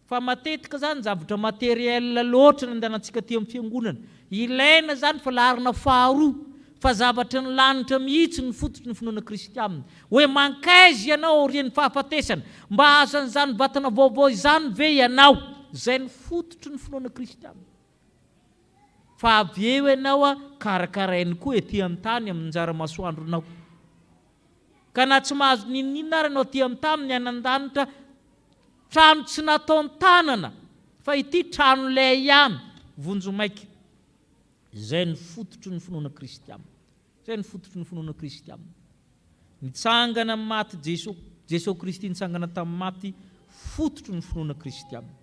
Fa matetika zany zavatra materiel loatra ny andehanantsika ty amin'ny fiangonana. Ilaina zany fa larina faharoa, fa zavatra ny lanitra mihitsy ny fototry ny finoana kristianina. Hoe mankaizy ianao aorian'ny fahafatesana, mba azan'izany vatana vaovao izany ve ianao. Zay ny fototry ny finoana kristianina. Fa avy eo ianao karakarainy koa ety an-tany amin'ny njara masoandronao. Ka na tsy mahazo ninina ary ianao ety an-tany ny anan-danitra, trano tsy nataony tanana, fa ity trano lay ihany, vonjomaika. Zay ny fototry ny finoana kristianina. Zay ny fototry ny finoana kristianina. Nitsangana amin'ny maty Jesosy Kristy nitsangana tamin'ny maty, fototry ny finoana kristianina.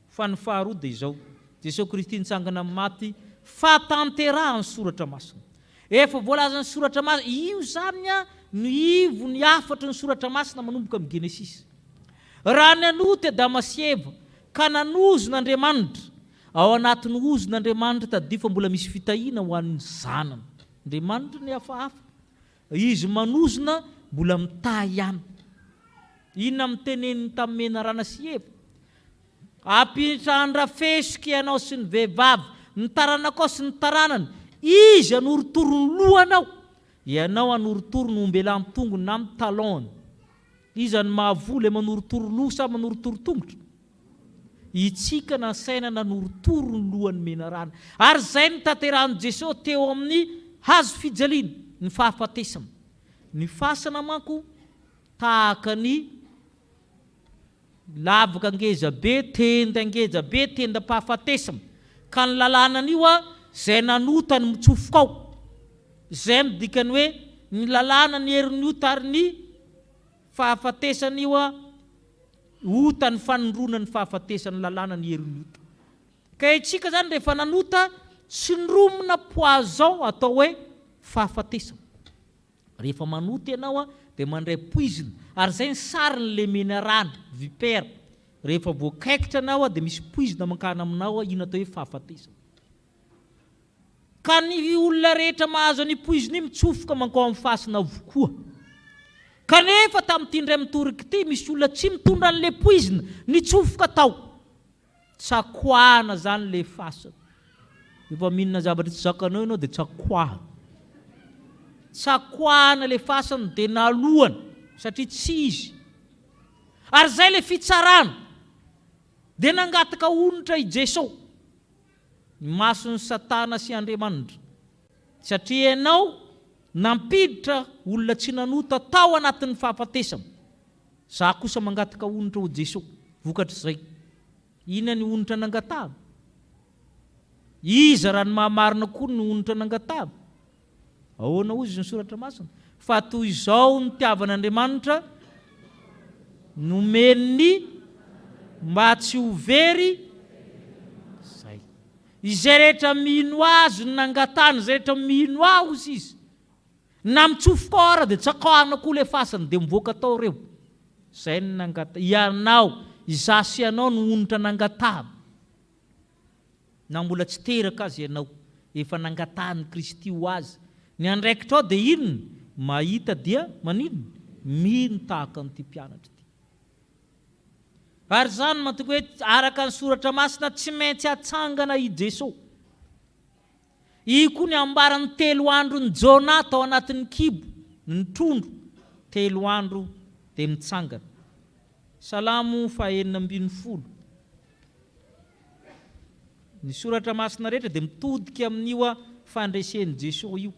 Fa ny faharoa dia izao, Jesosy Kristy nitsangana amin'ny maty, fatanterahany soratra masina. Efa voalazany soratra masina, io zany ny ivo ny afatra ny soratra masina manomboka amin'ny Genesis. Raha nanoty Adama sy Eva, ka nanozon'Andriamanitra, ao anatin'ny ozon'Andriamanitra tadidio fa mbola misy fitahiana ho an'ny zanany. Andriamanitra ny hafahafa. Izy manozona mbola mitahy ihany. Inona miteneniny tamin'ny menarana sy Eva? Ampitrandra-fesika ianao sy ny vehivavy, ny taranakao sy ny taranany, izy anoritoro ny lohanao, ianao anoritoro ny ombela amin'ny tongony na amin'ny talony. Izy ny mahavola manoritoro loha sa manoritoro tongotra. Itsika na saina nanoritoro ny lohan'ny menarana. Ary zay ny tanterahan'i Jesosy teo amin'ny hazo fijaliana, ny fahafatesana. Ny fasana manko tahaka ny lavaka angeza be, tenda angeza be, tendam-pahafatesana. Ka ny lalànan'io zay nanota ny mitsofoka ao. Zay midikany hoe ny lalàna ny herin'ny ota ary ny fahafatesana io ota ny fanondrona ny fahafatesana lalàna ny herin'ny ota. Ka itsika zany rehefa nanota, tsy niromona poison atao hoe fahafatesana. Rehefa manota ianao dia mandray poizina Ary zay ny sarin'le minerana vipera. Rehefa voakaikitra anao dia misy poizina mankana aminao iny atao hoe fahafatesana. Ka ny olona rehetra mahazo ny poizina mitsofoka mankao amin'ny fasina avokoa. Kanefa tamin'ity indray mitorika ity misy olona tsy mitondra an'le poizina nitsofoka tao. Tsakoahana zany le fasina. Efa mihinana zavatra tsy zakanao ianao dia tsakoahana. Tsakoahana le fasina dia nalohana satria tsy izy. Ary zay le fitsarana dia nangataka onitra i Jesosy. Ny mason'ny Satana sy Andriamanitra. Satria ianao nampiditra olona tsy nanota tao anatin'ny fahafatesana. Za kosa mangataka onitra ho Jesosy. Vokatra izay. Ina ny onitra nangatahana? Iza raha ny mahamarina koa ny onitra nangatahana? Ahoana hozy ny soratra masina? Fa toy izao ny tiavan'Andriamanitra nomeny mba tsy ho very zay. Izay rehetra mino azy ny nangatahana, izay rehetra mino azy izy. Na mitsofoka ao ara dia tsakahana koa le fasana dia mivoaka tao reo. Zay ny nangatahana. Ianao, izasy ianao no onitra nangatahana. Na mbola tsy teraka azy ianao, efa nangatahany Kristy ho azy. Ny andraikitra ao dia inona? Mahita dia maninona? Mino tahaka an'ity mpianatra ity. Ary zany mantoka hoe araka ny soratra masina tsy maintsy hatsangana i Jesosy. Io koa ny ambaran'ny 3 andro ny Jona tao anatin'ny kibo, ny trondro. 3 andro dia mitsangana. Salamo 4:40. Ny soratra masina rehetra dia mitodika amin'io fandresen'i Jesosy io.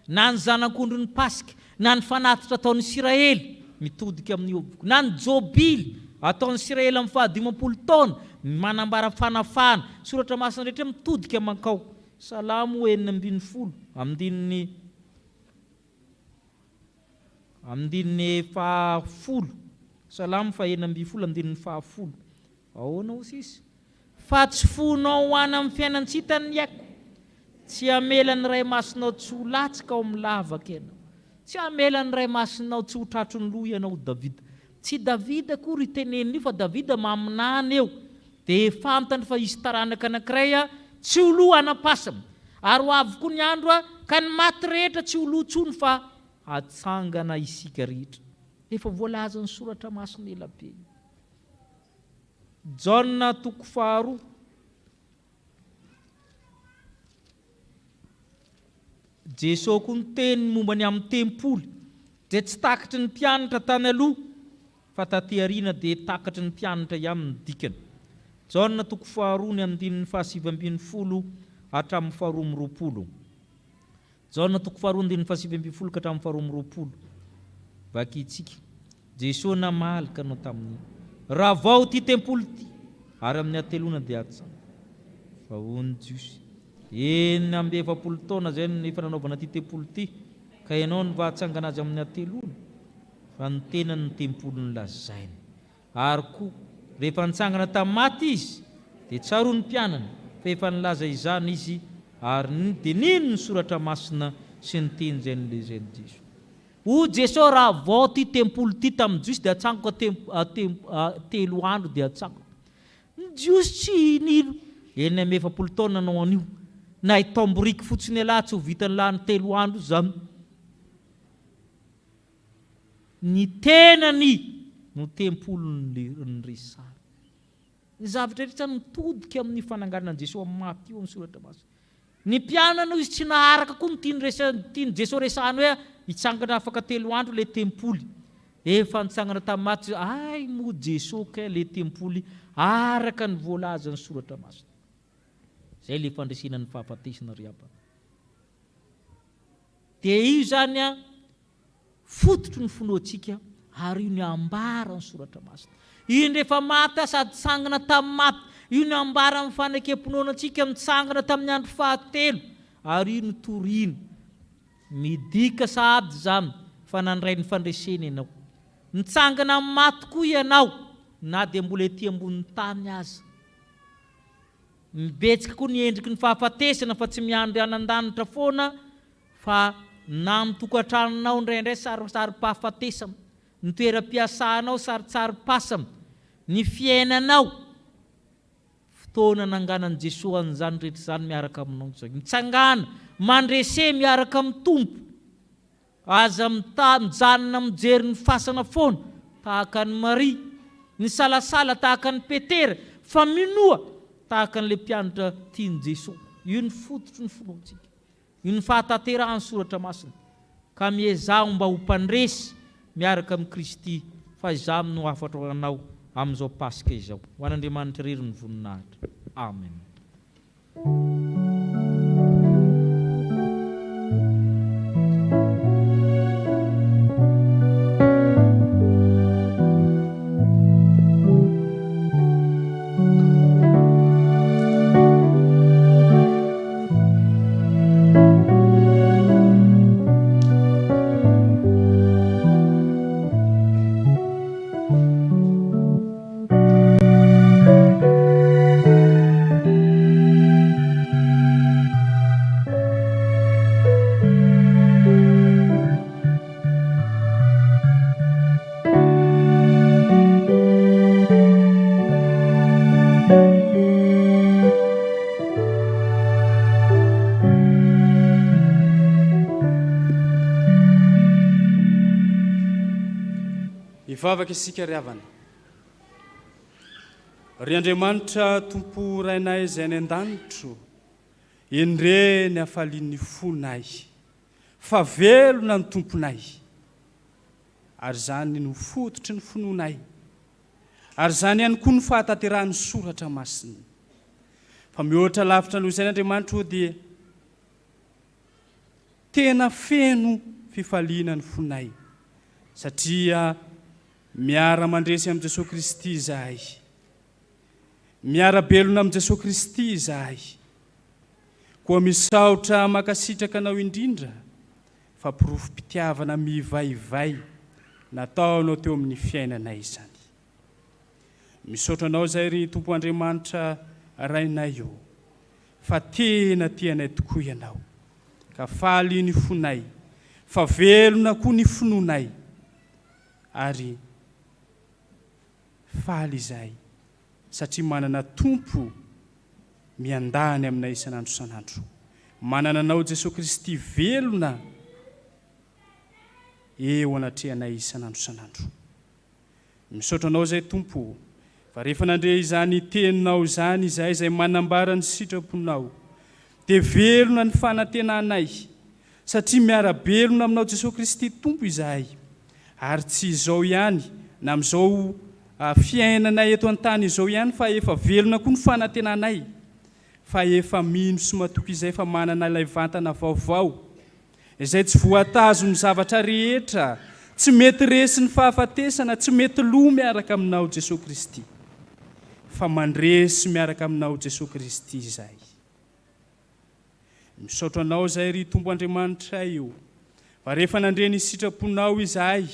Na ny zanak'ondro ny Pasika, na ny fanatitra ataon'ny Israely mitodika amin'io. Na ny jobily ataon'ny Israely amin'ny 15 taona manambara fanafana. Soratra masina rehetra mitodika mankao. Salamo 4:40 amin'ny 10. Salamo 4:40 amin'ny 10. Ahoana ho sisy? Fa tsy fonao ho any amin'ny fiainantsitany aiko. Tsy amela ny ray masinao tsy ho latsaka ao amin'ny lavaka ianao. Tsy amela ny ray masinao tsy ho tratro ny loha ianao Davida. Tsy Davida akory teneniny fa Davida maminany eo. Dia fantany fa izy taranaka anankiray tsy ho loha anapasana. Ary ho avy koa ny andro ka ny maty rehetra tsy ho loha tsony fa hatsangana isika rehetra. Efa voalaza ny soratra masina elabe. Jaona 2. Jesosy koa ny teny momba ny amin'ny tempoly dia tsy takatry ny mpianatra tany aloha fa taty aoriana dia takatry ny mpianatra ihany ny dikany. Jaona 2 ny amin'ny 7:20 hatramin'ny 12:20. Jaona 2 ny 7:20 ka hatramin'ny 12:20. Vakitsika. Jesosy namalaka anao tamin'iny. Raha vao ty tempoly ty ary amin'ny atelona dia atsana. Fa hono Jiosy. Eny amin'ny 70 taona zay ny efa nanaovana ty tempoly ty ka ianao ny vahatsangana azy amin'ny atelona. Fa ny tenany tempoly ny lazainy. Ary koa rehefa nitsangana tamin'ny maty izy dia tsaroa ny mpianany fa efa nilaza izany izy ary dia nino ny soratra masina sy ny teny zay nylezainy Jesosy. O Jesosy raha vao ty tempoly ty tamin'ny Jiosy dia atsangako 3 andro dia atsangako. Ny Jiosy tsy nino eny amin'ny 70 taona nanao an'io. Na itaom-biriky fotsiny alahy tsy ho vitany lahy ny 3 andro zany. Ny tenany no tempoly ny resary. Ny zavatra rehetra mitodika amin'ny fananganana Jesosy amin'ny maty io amin'ny soratra masina. Ny mpianana izy tsy naharaka koa ny Jesosy resahany hoe hitsangana afaka 3 andro le tempoly. Efa nitsangana tamin'ny maty. Ay mo Jesosy ka le tempoly araka ny voalaza ny soratra masina. Zay le fandresena ny fahafatesana ry abana. Dia io zany fototro ny fonoantsika ary io ny ambara ny soratra masina. Io rehefa maty sady tsangana tamin'ny maty. Io ny ambara amin'ny fanekam-pinoanantsika mitsangana tamin'ny andro 7 ary io ny torina. Midika sahady zany fa nandray ny fandresena ianao. Nitsangana amin'ny maty koa ianao na dia mbola ety ambonin'ny tany aza. Mibetsika koa ny endriky ny fahafatesana fa tsy miandry anan-danitra foana fa na mitokantranonao indraindray sarisary-pahafatesana ny toeram-piasanao saritsary-pasam, ny fiainanao, fotoana nanganan Jesosy an'izany rehetra izany miaraka aminao zay. Mitsangana, mandrese miaraka amin'ny tompo, aza mijanona mijery ny fasana foana, tahaka ny Maria, ny salasala tahaka ny Petera, fa minoa tahaka n'ilay mpianatra tiany Jesosy. Io ny fototry ny finoantsika. Io ny fahatanterahany soratra masina. Ka miezaho mba ho mpandresy miaraka amin'ny Kristy, fa izaho no afatra anao amin'izao Pasika izao. Ho an'Andriamanitra irery ny voninahitra. Amen. Ivavaka isika ry havana. Ry Andriamanitra tompo rainay izay any an-danitro, endre ny hafalian'ny fonay, fa velona ny tomponay, ary zany no fototry ny finoanay, ary zany ihany koa ny fahatanterahany soratra masina. Fa mihoatra lavitra noho izay Andriamanitra dia tena feno fifaliana ny fonay, satria miara mandresy amin'ny Jesosy Kristy izahay, miara belona amin'ny Jesosy Kristy izahay, koa misaotra makasitraka anao indrindra, fa pirofo-pitiavana mivaivay nataonao teo amin'ny fiainanay izany. Misaotra anao zay ry Tompo Andriamanitra rainay io, fa tena tianay tokoa ianao, ka faly ny fonay, fa velona koa ny finoanay, ary faly izay satria manana tompo miandany aminay isanandro isanandro. Manana anao Jesosy Kristy velona eo anatrehanay isanandro isanandro. Misaotra anao zay tompo, fa rehefa nandre izany teninao izany izay manambara ny sitraponao, dia velona ny fanantenanay, satria miara-belona aminao Jesosy Kristy tompo izahay, ary tsy izao ihany na amin'izao fiainanay eto an-tany izao ihany, fa efa velona koa ny fanantenanay, fa efa mino sy matoky izay fa manana ilay vantana vaovao, izay tsy voatazo ny zavatra rehetra, tsy mety resy ny fahafatesana, tsy mety loha miaraka aminao Jesosy Kristy, fa mandresy miaraka aminao Jesosy Kristy izay. Misaotra anao zay ry Tompo Andriamanitra io, fa rehefa nandre ny sitraponao izahay,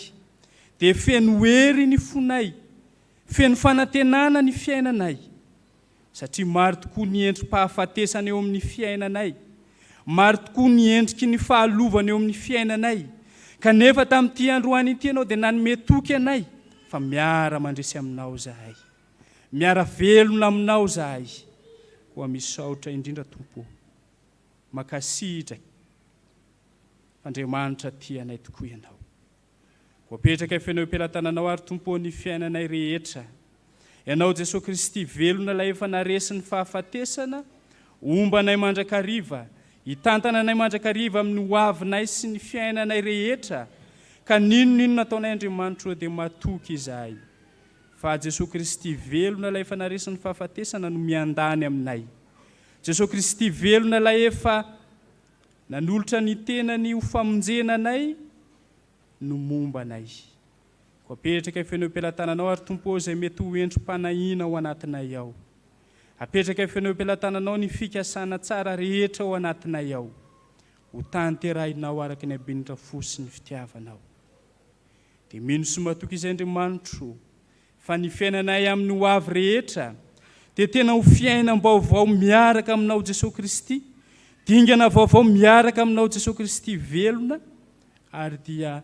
dia feno hery ny fonay, feno fanantenana ny fiainanay, satria maro tokoa ny endrim-pahafatesana eo amin'ny fiainanay, maro tokoa ny endriky ny fahalovana eo amin'ny fiainanay, kanefa tamin'ity androany ity ianao dia nanome toky anay, fa miara mandresy aminao zahay, miara velona aminao zahay, koa misaotra indrindra Tompo, makasitraka Andriamanitra tianay tokoa ianao. Koapetraka fenao am-pelantananao ary Tompo ny fiainanay rehetra, ianao Jesosy Kristy velona ilay efa naresy ny fahafatesana, ombanay mandrakariva, hitantananay mandrakariva amin'ny hoavinay sy ny fiainanay rehetra, ka ninonino nataonay Andriamanitra dia matoky izahay. Fa Jesosy Kristy velona ilay efa naresy ny fahafatesana no miandany aminay. Jesosy Kristy velona ilay efa nanolotra ny tenany ho famonjenanay no mombanay. Koapetraka fenao am-pelantananao ary Tompo izay mety ho endrim-panahina ao anatinay ao. Apetraka fenao am-pelantananao ny fikasana tsara rehetra ao anatinay ao. Ho tanterahinao araka ny habenitra fo sy ny fitiavanao. Dia mino sy matoky izay Andriamanitra, fa ny fiainanay amin'ny ho avy rehetra dia tena ho fiainam-baovao miaraka aminao Jesosy Kristy, dingana vaovao miaraka aminao Jesosy Kristy velona, ary dia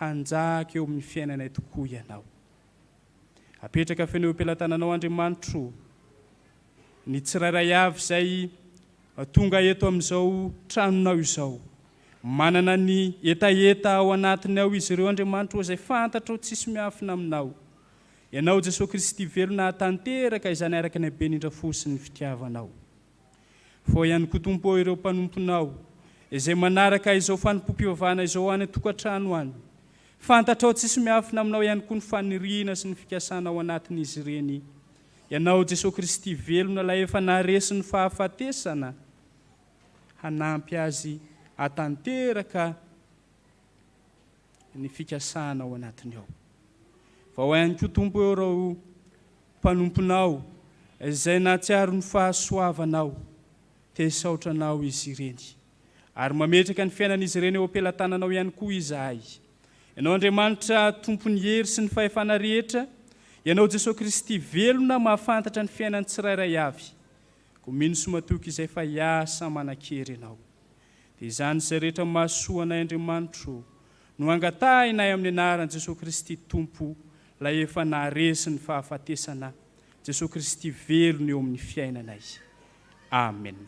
hanjaka eo amin'ny fiainanay tokoa ianao. Apetraka feneo am-pelantananao Andriamanitro ny tsirairay avy izay tonga eto amin'izao tranonao izao. Manana ny etaeta ao anatiny ao izy ireo Andriamanitro izay fantatra ho tsisy miafina aminao. Ianao Jesosy Kristy velona tanteraka izany araka ny haben'indra fosy ny fitiavanao. Fao ihany koa Tompo ireo mpanomponao izay manaraka izao fanompo-pivavahana izao any tokantrano any. Fantatrao tsisy miafina aminao ihany koa ny faniriana sy ny fikasana ao anatin'izy ireny. Ianao Jesosy Kristy velona la efa naharesy ny fahafatesana hanampy azy atanteraka ny fikasana ao anatiny ao. Vao ihany koa Tompo ireo mpanomponao izay nahatsiaro ny fahasoavanao tesaotranao izy ireny. Ary mametraka ny fiainan'izy ireny eo am-pelantananao ihany koa izahay. Ianao Andriamanitra tompony hery sy ny fahefana rehetra, ianao Jesosy Kristy velona mahafantatra ny fiainany tsirairay avy. Ko mino sy matoky izay fa hiasa manan-kery ianao. Dia izany izay rehetra mahasoa anay Andriamanitro no angatahinay amin'ny anaran'i Jesosy Kristy Tompo la efa naharesy ny fahafatesana. Jesosy Kristy velona eo amin'ny fiainanay. Amen.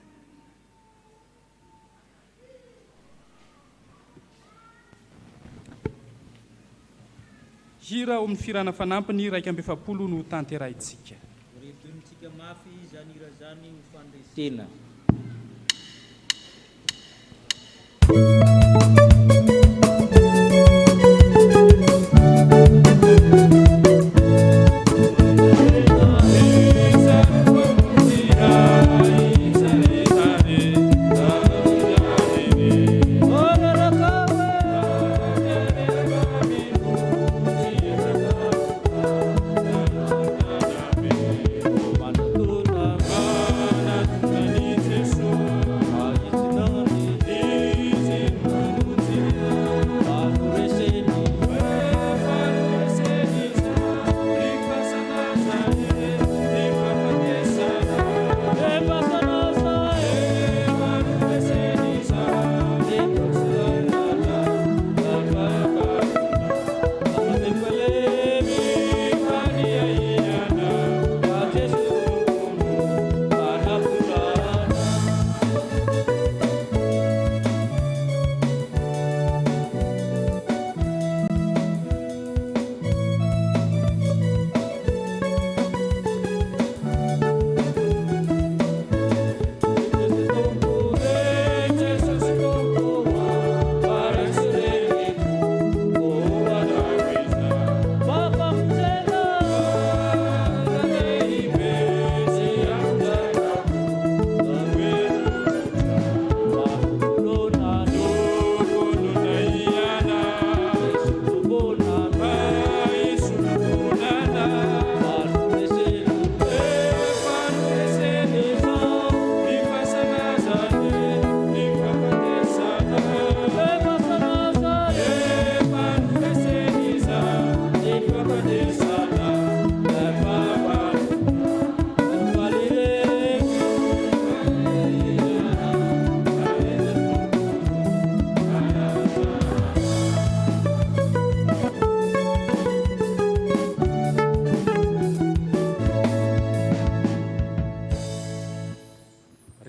Hira ao amin'ny firana fanampiny 170 no tanterahintsika. Retontsika mafy izany hira zany ho fandresena.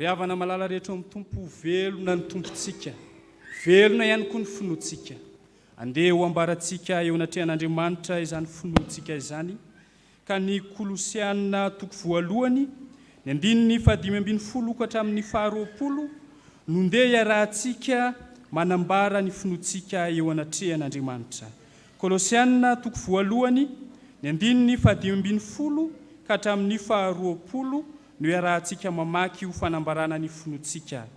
Riavana malala rehetra amin'ny Tompo velona ny tompontsika. Velona ihany koa ny finoantsika. Andeha ho ambaratsika eo anatrehan'Andriamanitra izany finoantsika izany. Ka ny Kolosiana 2:1, ny 5:20 hatramin'ny 20 no ndeha iarahantsika manambara ny finoantsika eo anatrehan'Andriamanitra. Kolosiana 2:1, ny 5:20 ka hatramin'ny 20 no iarahantsika mamaky ho fanambarana ny finoantsika.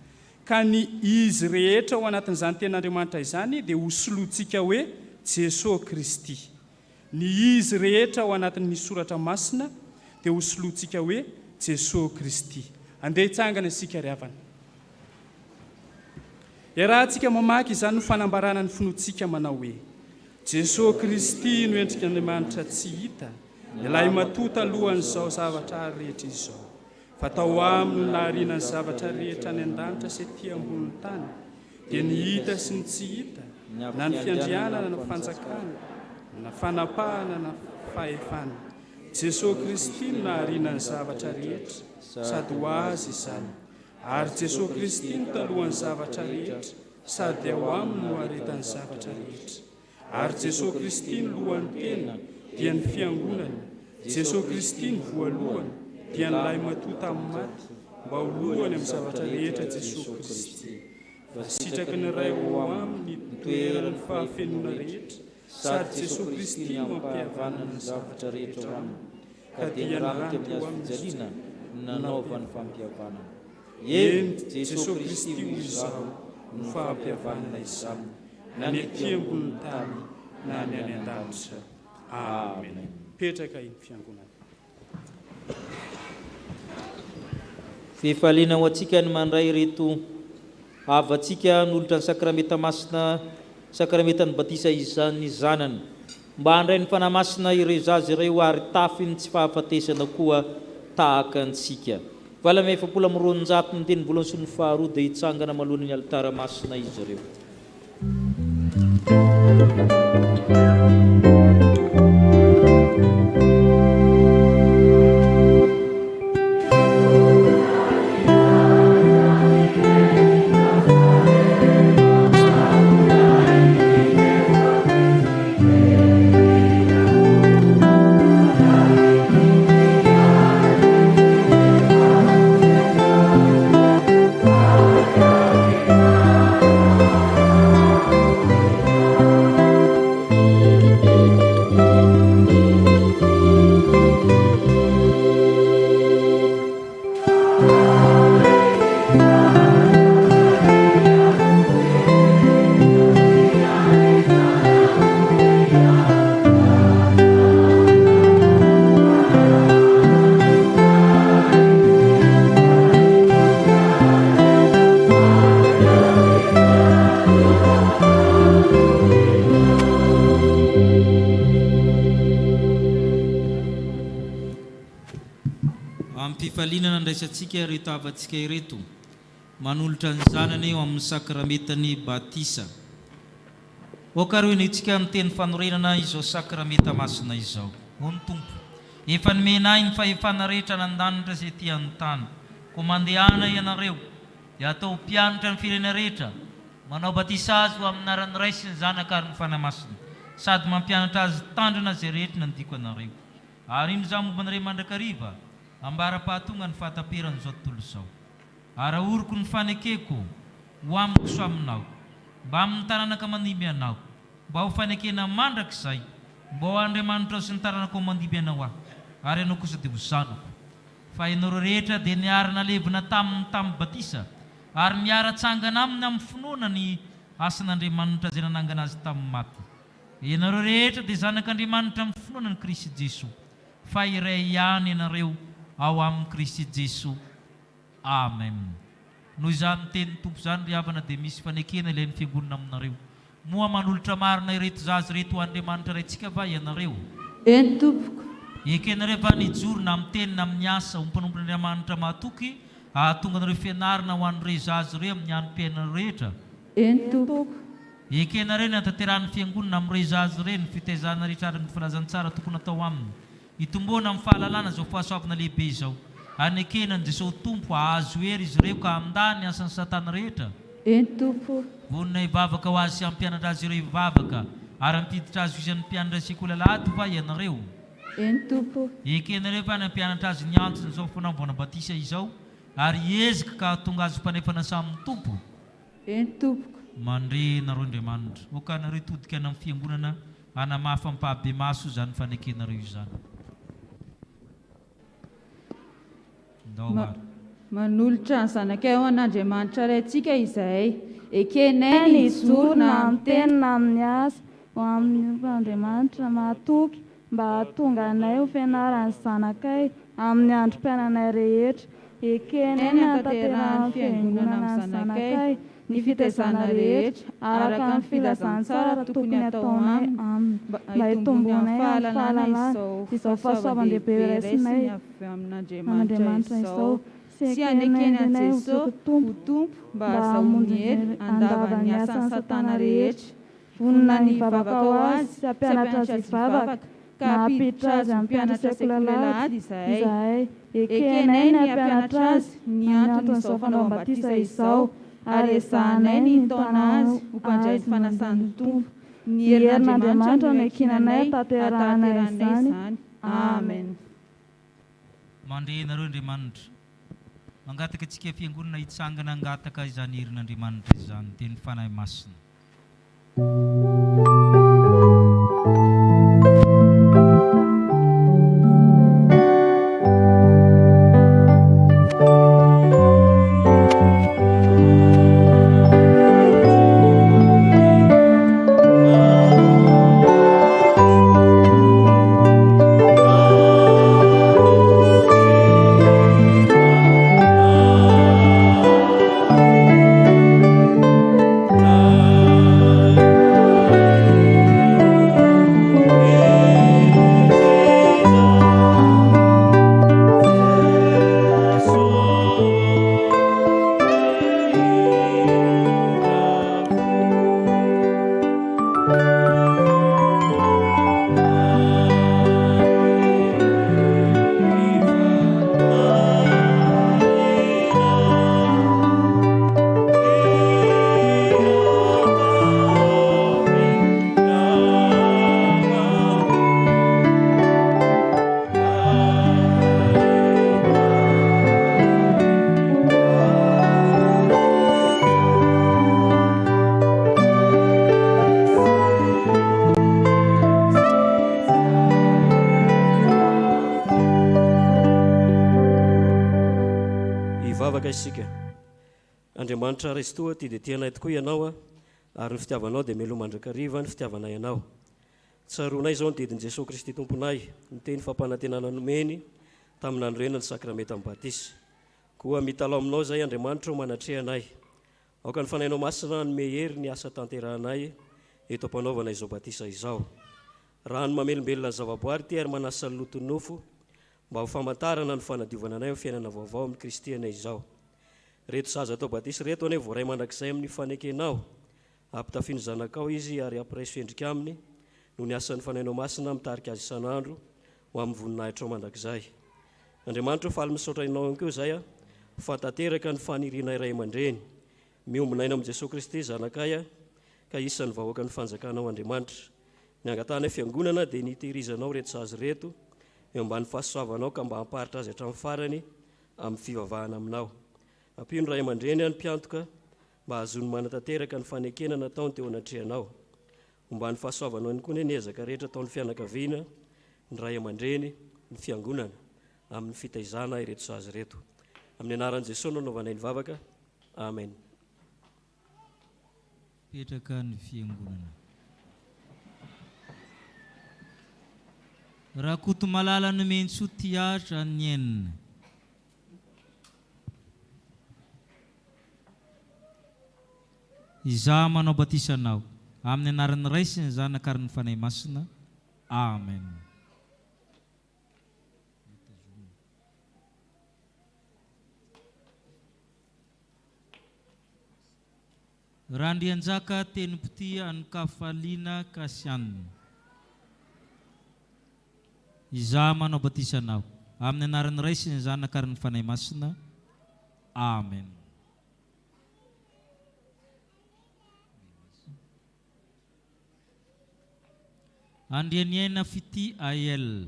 Ka ny izy rehetra ao anatin'izany ten'Andriamanitra izany dia ho soloantsika hoe Jesosy Kristy. Ny izy rehetra ao anatin'ny soratra masina dia ho soloantsika hoe Jesosy Kristy. Andeha hitsangana isika riavana. Iarahantsika mamaky izany no fanambarana ny finoantsika manao hoe Jesosy Kristy no endrik'Andriamanitra tsy hita, ilay matota alohan'izao zavatra rehetra izao. Fatao aminy nahariana ny zavatra rehetra any an-danitra sy ety ambony tany, dia ny hita sy ny tsy hita, na ny fiandrianana na fanjakana, na fanapahana na fahefana. Jesosy Kristy no nahariana ny zavatra rehetra, sady ho azy izany. Ary Jesosy Kristy no talohan'ny zavatra rehetra, sady ao aminy no haretan'ny zavatra rehetra. Ary Jesosy Kristy no lohan'ny tena, dia ny fiangonana. Jesosy Kristy no voalohany, dia ny lay matoa tamin'ny maty, mba ho lohany amin'ny zavatra rehetra Jesosy Kristy. Fa sitraky ny ray ao aminy toeran'ny fahafenona rehetra, sady Jesosy Kristy no mampihavana ny zavatra rehetra aminy, ka dia naranty ho amin'ny nanaovany fampihavana. Eny Jesosy Kristy ho izao no fampihavana izany, na ny aty ambony tany na ny any an-danitra. Amen. Petraka iny fiangonana. Fifaliana ho antsika ny mandray reto avantsika nolotra ny sakramenta masina, sakramenta ny batisa izany zanany, mba handray ny fanahy masina ireo zazy ireo ary tafiny tsy fahafatesana koa tahaka antsika. Valame efapolo amby roanjato ny teny voalohany sy ny faharoa dia hitsangana malohana ny alitara masina izy ireo. Ampifaliana nandraisantsika reto avantsika ireto manolotra ny zanany eo amin'ny sakramentany batisa. Okaroenitsika ny teny fanorenana izao sakramenta masina izao. Hony Tompo, efa nomenay ny fahefana rehetra nandanitra izay ety an-tany, ko mandehana ianareo dia atao mpianatra ny firenena rehetra, manao batisa azy ho amin'ny aran'ny Ray sy ny Zanaka ary ny fanahy masina, sady mampianatra azy tandrina izay rehetra nandiko anareo. Ary ino izao momba anareo mandrakariva, ambara-pahatonga ny fahataperan'izao tontolo izao. Ary ahoriko ny fanekeko ho amiko so aminao, mba amin'ny taranaka mandimby anao, mba ho fanekena mandrakizay, mba ho Andriamanitra sy ny taranaka mandimby anao aho, ary anao kosa dia ho zanako. Fa ianareo rehetra dia niarana levina tamin'ny batisa, ary miara-tsangana aminy amin'ny finoana ny asan'Andriamanitra izay nanangana azy tamin'ny maty. Ianareo rehetra dia zanak'Andriamanitra amin'ny finoana ny Kristy Jesosy, fa iray ihany ianareo ao amin'ny Kristy Jesosy. Amen. Noho izany teny Tompo izany ry havana dia misy fanekena ilay ny fiangonana aminareo. Moa manolotra marina ireto zazy reto Andriamanitra raintsika va ianareo? Eny Tompoko. Ekenareo va nijorona amin'ny tenina amin'ny asa ho mpanompon'Andriamanitra mahatoky, ahatonga anareo fianarana ho an'ireo zazy ireo amin'ny anom-piainana rehetra? Eny Tompoko. Ekenareo ny hatanterahany fiangonana amin'ireo zazy ireo ny fitaizana rehetra ary ny filazantsara tokony atao aminy, hitomboana amin'ny fahalalana izao fahasoavana lehibe izao. Anekena ny Jesosy Tompo ahazo hery izy ireo ka handany asan'ny Satana rehetra. Eny Tompo. Vonona hivavaka ho azy sy hampianatra azy ireo hivavaka, ary hampiditra azy izany mpianatra sekoly lato va ianareo? Eny Tompo. Ekenareo va ny hampianatra azy ny antsony izao fanaovana batisa izao, ary hiezika ka tonga azy mpanefana samin'ny Tompo? Eny Tompoko. Mandre nareo Andriamanitra, oka nareo todika amin'ny fiangonana hanamafa ampahabe maso izany fanekenareo izany. Manolotra ny zanakay ho an'Andriamanitra raintsika izahay, ekenay ny zorona amin'ny teny na amin'ny asa ho amin'ny Andriamanitra mahatoky, mba hahatonga anay ho fianaran'ny zanakay amin'ny androm-piainanay rehetra. Ekenay ny hatanterahany fiangonana amin'ny zanakay, ny fitaizana rehetra araka ny filazantsara tokony ataonay aminy, mba hitombonay amin'ny fahalalana izao fahasoavan-dehibe raisinay amin'Andriamanitra izao, sy anekeny Jesosy ho tompo mba ahazoany hery andavan'ny asan'ny satana rehetra. Vonona ny vavaka ho azy sy hampianatra azy hivavaka ka hampiditra azy amin'ny mpianatra sekolalady izahay. Ekenay ny hampianatra azy ny anton'izao fanaovam-batisa izao ary ezahanay ny nitaona azy ho mpandray ny fanasan'ny tompo. Ny herin'Andriamanitra no ekinanay hatanterahanay izany. Amen. Mandre nareo Andriamanitra, mangataka antsika fiangonana hitsangana angataka izany herin'Andriamanitra izany, teny fanahy masina. Andriamanitra Restoa, ty dia tianay tokoa ianao ary ny fitiavanao dia melo mandrakariva ny fitiavanay ianao. Tsaroanay izao ny didin' Jesosy Kristy tomponay, ny teny fampanantenana nomeny tamin'ny androena ny sakramenta amin'ny batisa. Koa mitalao aminao izay Andriamanitra ho manatrehanay. Aoka ny fanahinao masina ny mehery ny asa tanterahanay eto ampanaovana izao batisa izao. Raha ny mamelombelona ny zavaboary ty ary manasa ny loton'ny nofo mba ho famantarana ny fanadiovana anay amin'ny fiainana vaovao amin'ny Kristy anay izao. Reto zaza atao batisa reto ane voaray mandrakizay amin'ny fanekenao, ampitafiany zanakao izy ary ampiraiso endrika aminy no ny asan'ny fanahinao masina mitarika azy isan'andro ho amin'ny voninahitra ao mandrakizay. Andriamanitra faly misaotra inao ihany koa izay fantateraka ny faniriana iray aman-dreny miombinaina amin'i Jesosy Kristy zanakay ka isan'ny vahoaka ny fanjakanao Andriamanitra. Ny angatanay fiangonana dia nitehirizanao reto zaza reto eo ambany fahasoavanao ka mba hamparitra azy hatramin'ny farany amin'ny fivavahana aminao. Ampio ny ray aman-dreny any mpiantoka mba ahazony manatanteraka ny fanekena nataony teo anatrehanao. Mba ny fahasoavanao ihany koa ny ezaka rehetra ataon'ny fianakaviana, ny ray aman-dreny, ny fiangonana amin'ny fitaizana ireto zaza reto. Amin'ny anaran'i Jesosy no anaovanay ny vavaka. Amen. Petraka ny fiangonana. Rakoto malala ny mentso tiatra ny enina. Izaho manao batisanao amin'ny anaran'ny Ray sy ny Zanaka ary ny Fanahy Masina. Amen. Randrianjaka tenimpity anokafaliana kasianina. Izaho manao batisanao amin'ny anaran'ny Ray sy ny Zanaka ary ny Fanahy Masina. Amen. Andrianiana fiti Ael.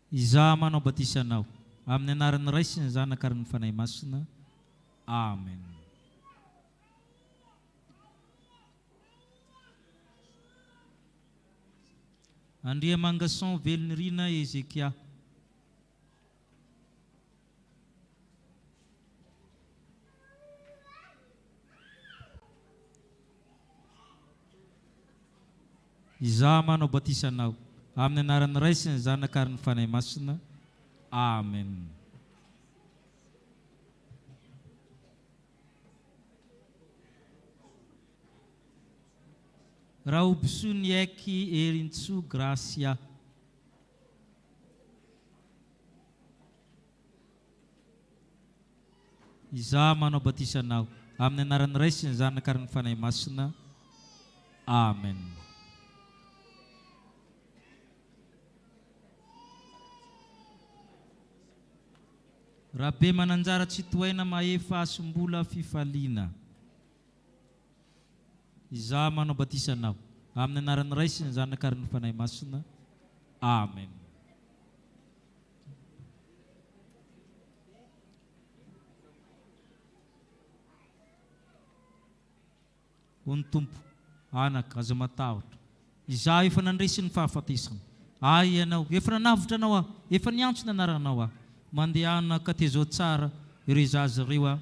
Izaho manao batisanao amin'ny anaran'ny Ray sy ny Zanaka ary ny Fanahy Masina. Amen. Andriamangason Velonirina Ezekia. Izaho manao batisanao amin'ny anaran'ny Ray sy ny Zanaka ary ny Fanahy Masina. Amen. raha obsony eky erintso gracia. Iza manao batisanao amin'ny anaran'ny Ray sy ny Zanaka ary ny Fanahy Masina. Amen. Raha be mananjara tsy tohaina mahefa asombola fifaliana. Iza manao batisanao amin'ny anaran'ny Ray sy ny Zanaka ary ny Fanahy Masina. Amen. Ony Tompo, anaka aza matahotra. Iza efa nandresy ny fahafatesana. Ay ianao, efa nanavotra anao efa niantso ny anaranao mandehana ka tezao tsara ireo zaza ireo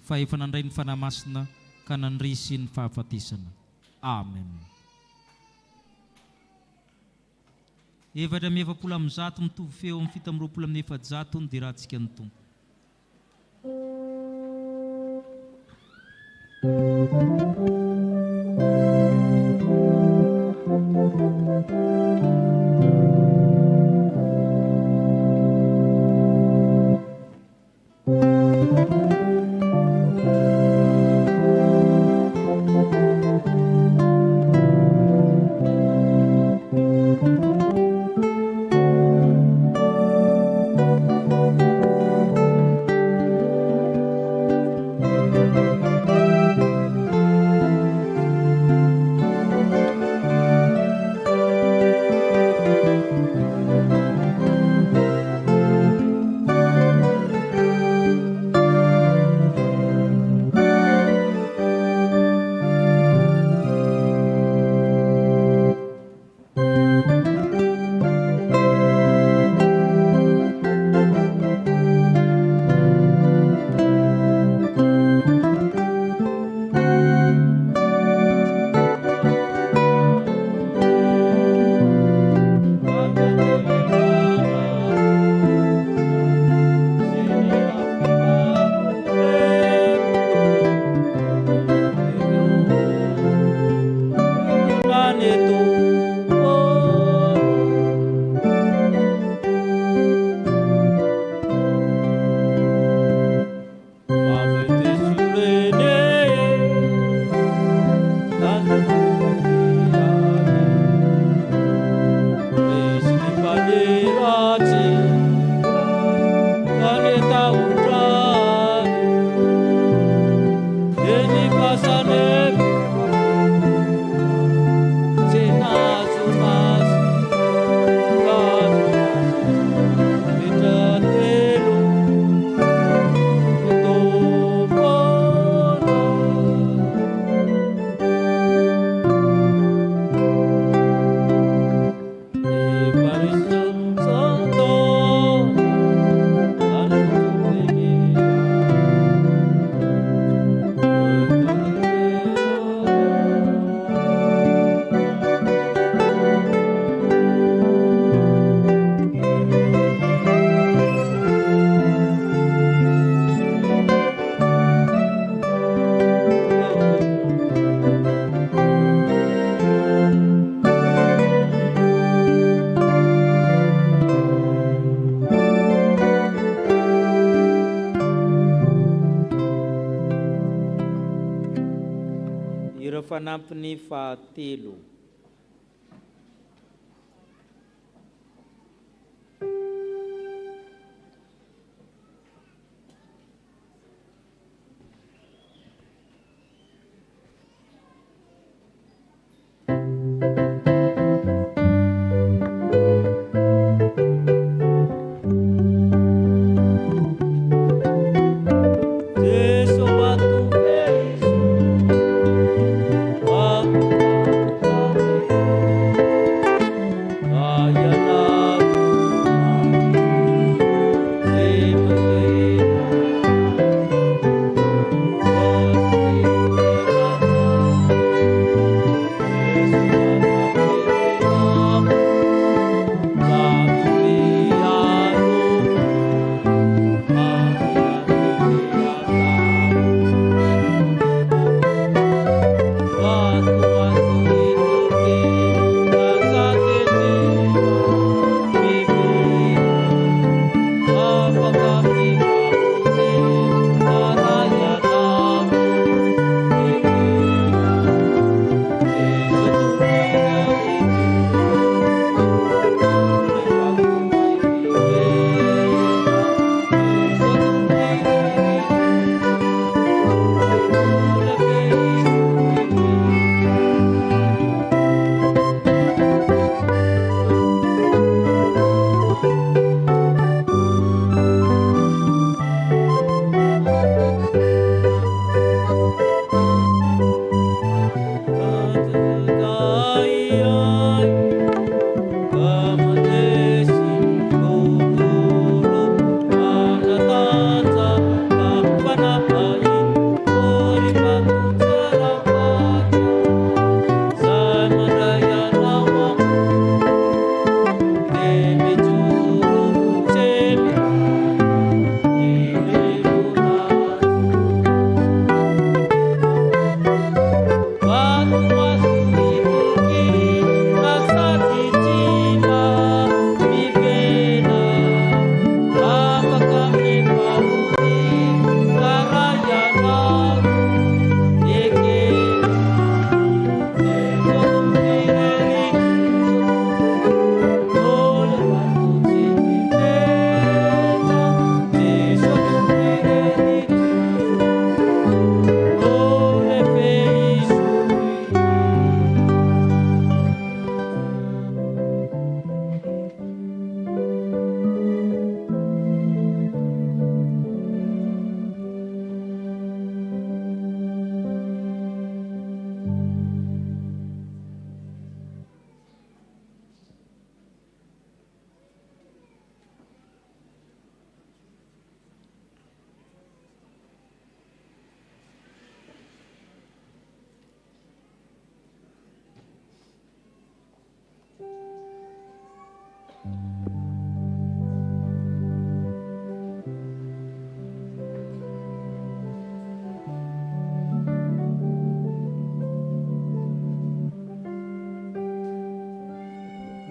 fa efa nandray ny fanahy masina ka nandresy ny fahafatesana. Amen. Efatra amby efapolo amby zato mitovy feo amin'ny fito amby roapolo amin'ny efajato ny dirahantsika ny Tompo. Fanampiny fahatelo. Yesu batu Yesu, aku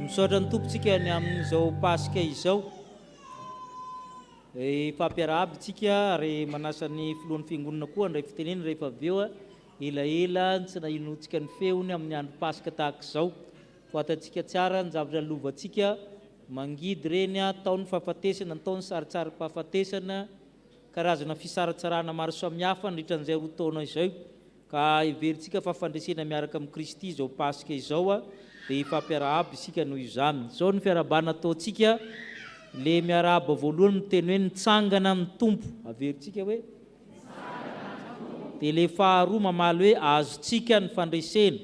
misaotra ny tompontsika ny amin'izao pasika izao. Fampiarahaba tsika ary manasa ny filohan'ny fiangonana koa andray fiteneny rehefa avy eo elaela tsy nahinotsika ny feony amin'ny andro pasika tahaka izao. Fatantsika tsara ny zavatra lovantsika mangidy reny taon'ny fahafatesana, ny taon'ny saritsary-pahafatesana, karazana fisaratsarana maro samihafa nandritran'izay roa taona izao. Ka iverintsika fa fandresena miaraka amin'ny Kristy izao pasika izao dia fampiarahaba isika noho izany. Izao ny fiarabana ataontsika. Le miarahaba voalohany miteny hoe nitsangana amin'ny tompo, averintsika hoe dia le faharoa mamaly hoe azontsika ny fandresena,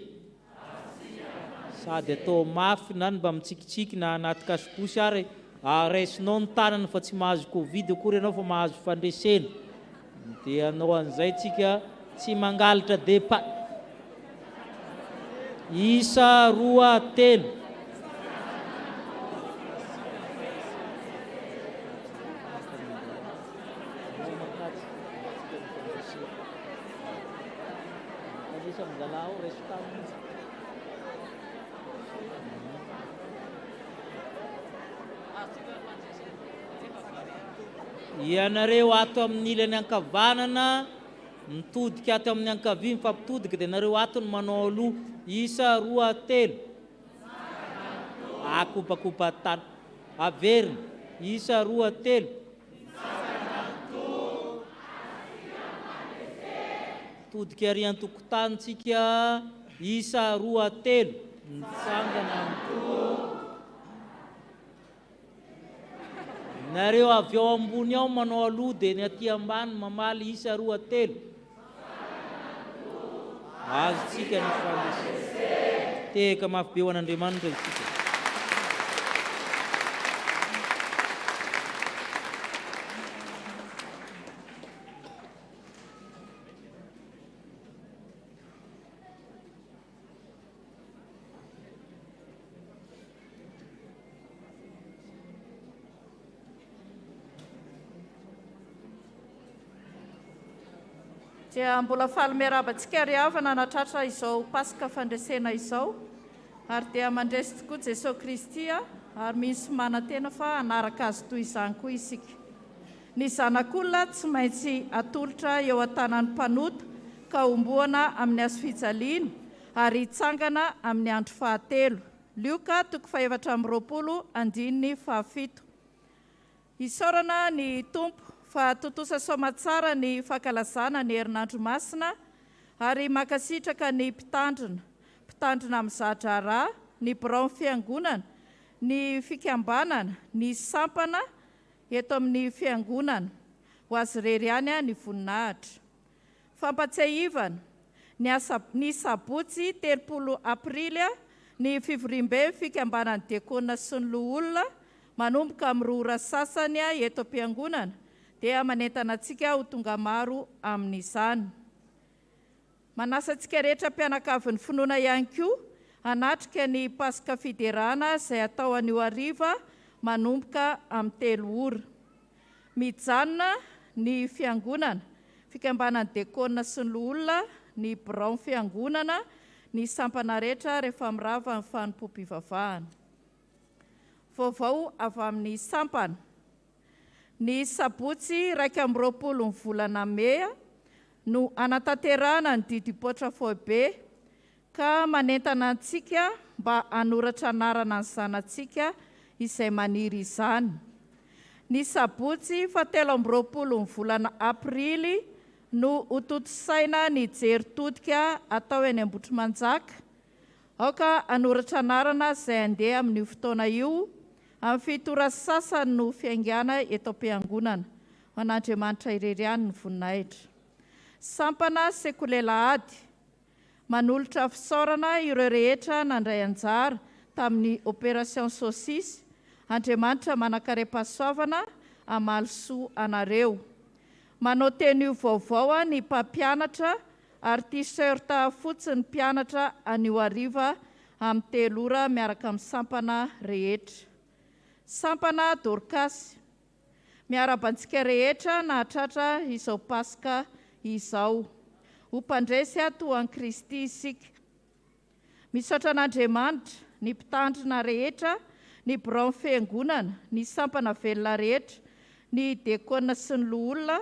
sady atao mafy na ny mba mitsikitsiky na anaty kasibosy ary raisinao ny tanana fa tsy mahazo Covid akory ianao fa mahazo fandresena. Dia anao an'izay tsika tsy mangalatra depa. Isa 2:3. Ianareo ato amin'ny ilany ankavanana mitodika ato amin'ny ankavia mifampitodika dia nareo atony manao aloha. Isa 2:3. Akopakopa tany averina. Isa 2:3. Todika ary an-tokotanitsika. Isa 2:3. Mitsangana nareo avy ao ambony ao manao aloha dia ny aty ambany mamaly. Isa 2:3. Azontsika ny fandresena. Teka mafy be ho an'Andriamanitra isika. Dia mbola faly miarabantsika ry havana natratra izao pasika fandresena izao, ary dia mandresy tokoa Jesosy Kristy ary misy manantena fa hanaraka azy toy izany koa isika. Ny zanak'olona tsy maintsy atolotra eo an-tanan'ny mpanota ka homboana amin'ny hazo fijaliana ary hitsangana amin'ny andro fahatelo. Lioka 4:27. Isaorana ny tompo fa totosa soma tsara ny fankalazana ny herinandro masina ary makasitraka ny mpitandrina mizatra rà, ny birao fiangonana, ny fikambanana, ny sampana eto amin'ny fiangonana, ho azy rery ihany ny voninahitra. Fampatsiahivana ny sabotsy 30 aprily ny fivoriam-be fikambanany diakona sy ny loholona manomboka amin'ny 2 ora sasany eto am-piangonana dia manentana antsika ho tonga maro amin'izany. Manasa antsika rehetra mpianakavin'ny finoana ihany koa hanatrika ny pasika fiderana izay atao anio hariva manomboka amin'ny 3 ora. Mijanona ny fiangonana, fikambanany diakona sy ny loholona, ny birao fiangonana, ny sampana rehetra rehefa mirava amin'ny fanompom-pivavahana. Vaovao avy amin'ny sampana. Ny sabotsy 20 ny volana Mea no anatanterahana ny didim-potra foibe ka manentana antsika mba hanoratra anarana ny zanantsika izay maniry izany. Ny sabotsy 17 ny volana Aprily no hototosaina ny jery-todika atao eny Ambotrimanjaka. Aoka hanoratra anarana izay andeha amin'ny fotoana io amin'ny 7 ora sasany no fiangana eto am-piangonana. Ho an'Andriamanitra irery ihany ny voninahitra. Sampana sekolelahady manolotra fisaorana ireo rehetra nandray anjara tamin'ny opération Saucisse. Andriamanitra manakare-pahasoavana hamalosoa anareo. Manao tenue vaovao ny mpampianatra ary t-shirt fotsiny mpianatra anio hariva amin'ny 3 ora miaraka amin'ny sampana rehetra. Sampana Dorcas, miarabantsika rehetra nahatratra izao pasika izao. Ho mpandresy toan'ny Kristy isika. Misaotra an'Andriamanitra ny mpitandrina rehetra, ny braon fiangonana, ny sampana velona rehetra, ny dekona sy ny loholona,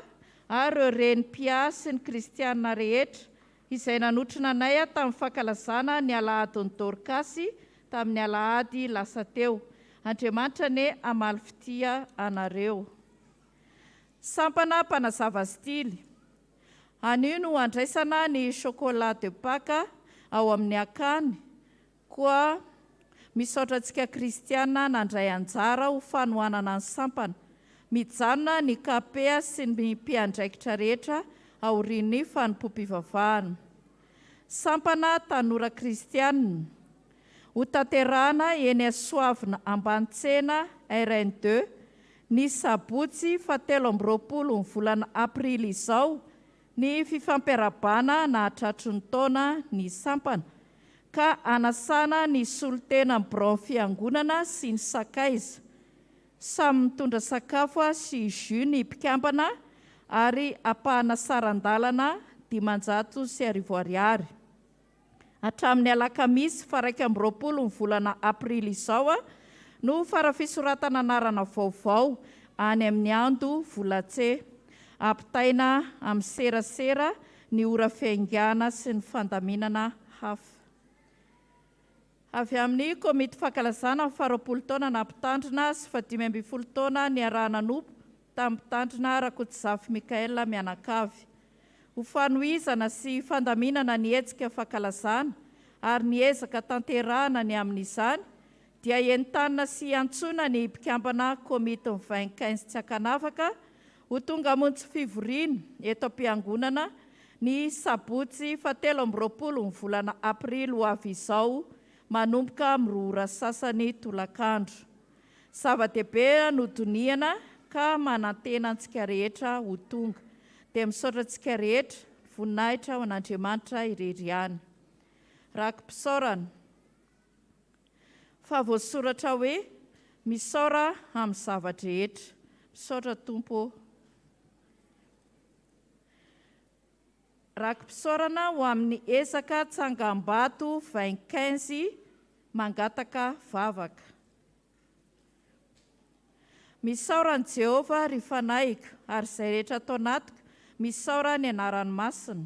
ary ireo renim-pia sy ny kristianina rehetra, izay nanotrona anay tamin'ny fankalazana ny alahadin'ny Dorkasy tamin'ny alahady lasa teo. Andriamanitra ne amaly fitia anareo. Sampana mpanazava stily. Anio no andraisana ny chocolat de Pâques ao amin'ny akany, koa misaotra antsika kristiana nandray anjara ho fanohanana ny sampana, mijanona ny kapea sy ny mpiandraikitra rehetra aorian'ny fanompom-pivavahana. Sampana tanora kristianina. Ho tanterahana eny Soavina Ambanitsena RN2 ny sabotsy 17 ny volana aprily izao ny fifampiarabana na hatratry ny taona ny sampana, ka anasana ny solotena ny braon fiangonana sy ny sakaiza. Samy mitondra sakafo sy jus ny mpikambana ary apahana sarandalana 500 ariary. Hatramin'ny alakamisy 20 ny volana aprily izao no farafisoratana anarana vaovao any amin'ny ando volatse, ampitaina amin'ny serasera ny ora fiaingana sy ny fandaminana hafa. Avy amin'ny komity fankalazana 20 taona nampitandrina sy 15 taona ny arahana nompo tamin'ny mpitandrina Rakotomanga Mikaela Mianakavy. Ho fanohizana sy fandaminana ny hetsika fankalazana ary ny ezaka tanterahana ny amin'izany dia entanina sy antsoina ny mpikambana komity 25 tsy hakanavaka ho tonga montsy fivoriana eto am-piangonana ny sabotsy 17 ny volana aprily ho avy izao manomboka mirohora sasany tolakandro. Zava-dehibe nodoniana ka manantena antsika rehetra ho tonga. Dia misaotra antsika rehetra, voninahitra ho an'Andriamanitra irery ihany. Rakim-pisaorana. Fa voasoratra hoe misaora amin'ny zavatra rehetra. Misaotra Tompo. Rakim-pisaorana ho amin'ny ezaka Tsangam-bato 25 mangataka vavaka. Misaora ny Jehovah ry fanahiky ary izay rehetra atao anatiko, misaora ny anarany masina.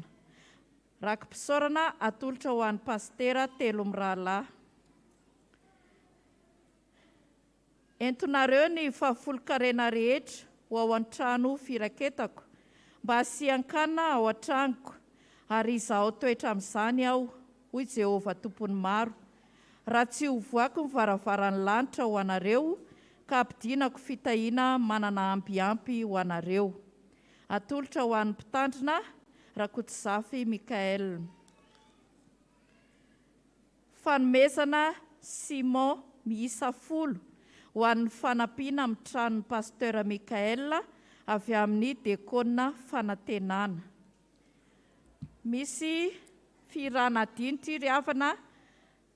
Rakim-pisaorana atolotra ho an'ny pastera Telo Mirahalahy. Entonareo ny fahafolo-karena rehetra ho ao an-trano firaketako, mba hasian-kanina ao an-tranoko, ary izaho toetra amin'izany aho, hoy Jehovah tompony maro. Raha tsy ho voako ny varavaran'ny lanitra ho anareo, ka ampidinako fitahiana manana ampiampy ho anareo. Atolotra ho an'ny mpitandrina Rakotomanga Mikaela. Fanomezana Simon miisa 10 ho an'ny fanampiana amin'ny tranon'ny pasteur Mikaela avy amin'ny dekona fanantenana. Misy firanadinitry ry havana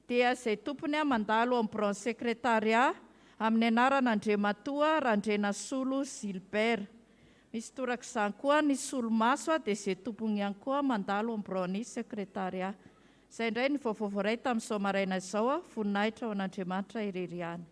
dia izay tompony mandalo amin'ny braon sekretariat amin'ny anaran'Andriamatoa Randrena Solo Gilbert. Misy torak'izany koa ny solomaso dia izay tompony ihany koa mandalo amin'ny braon sekretariat. Izay indray ny vaovao voaray tamin'izao maraina izao, voninahitra ho an'Andriamanitra irery ihany.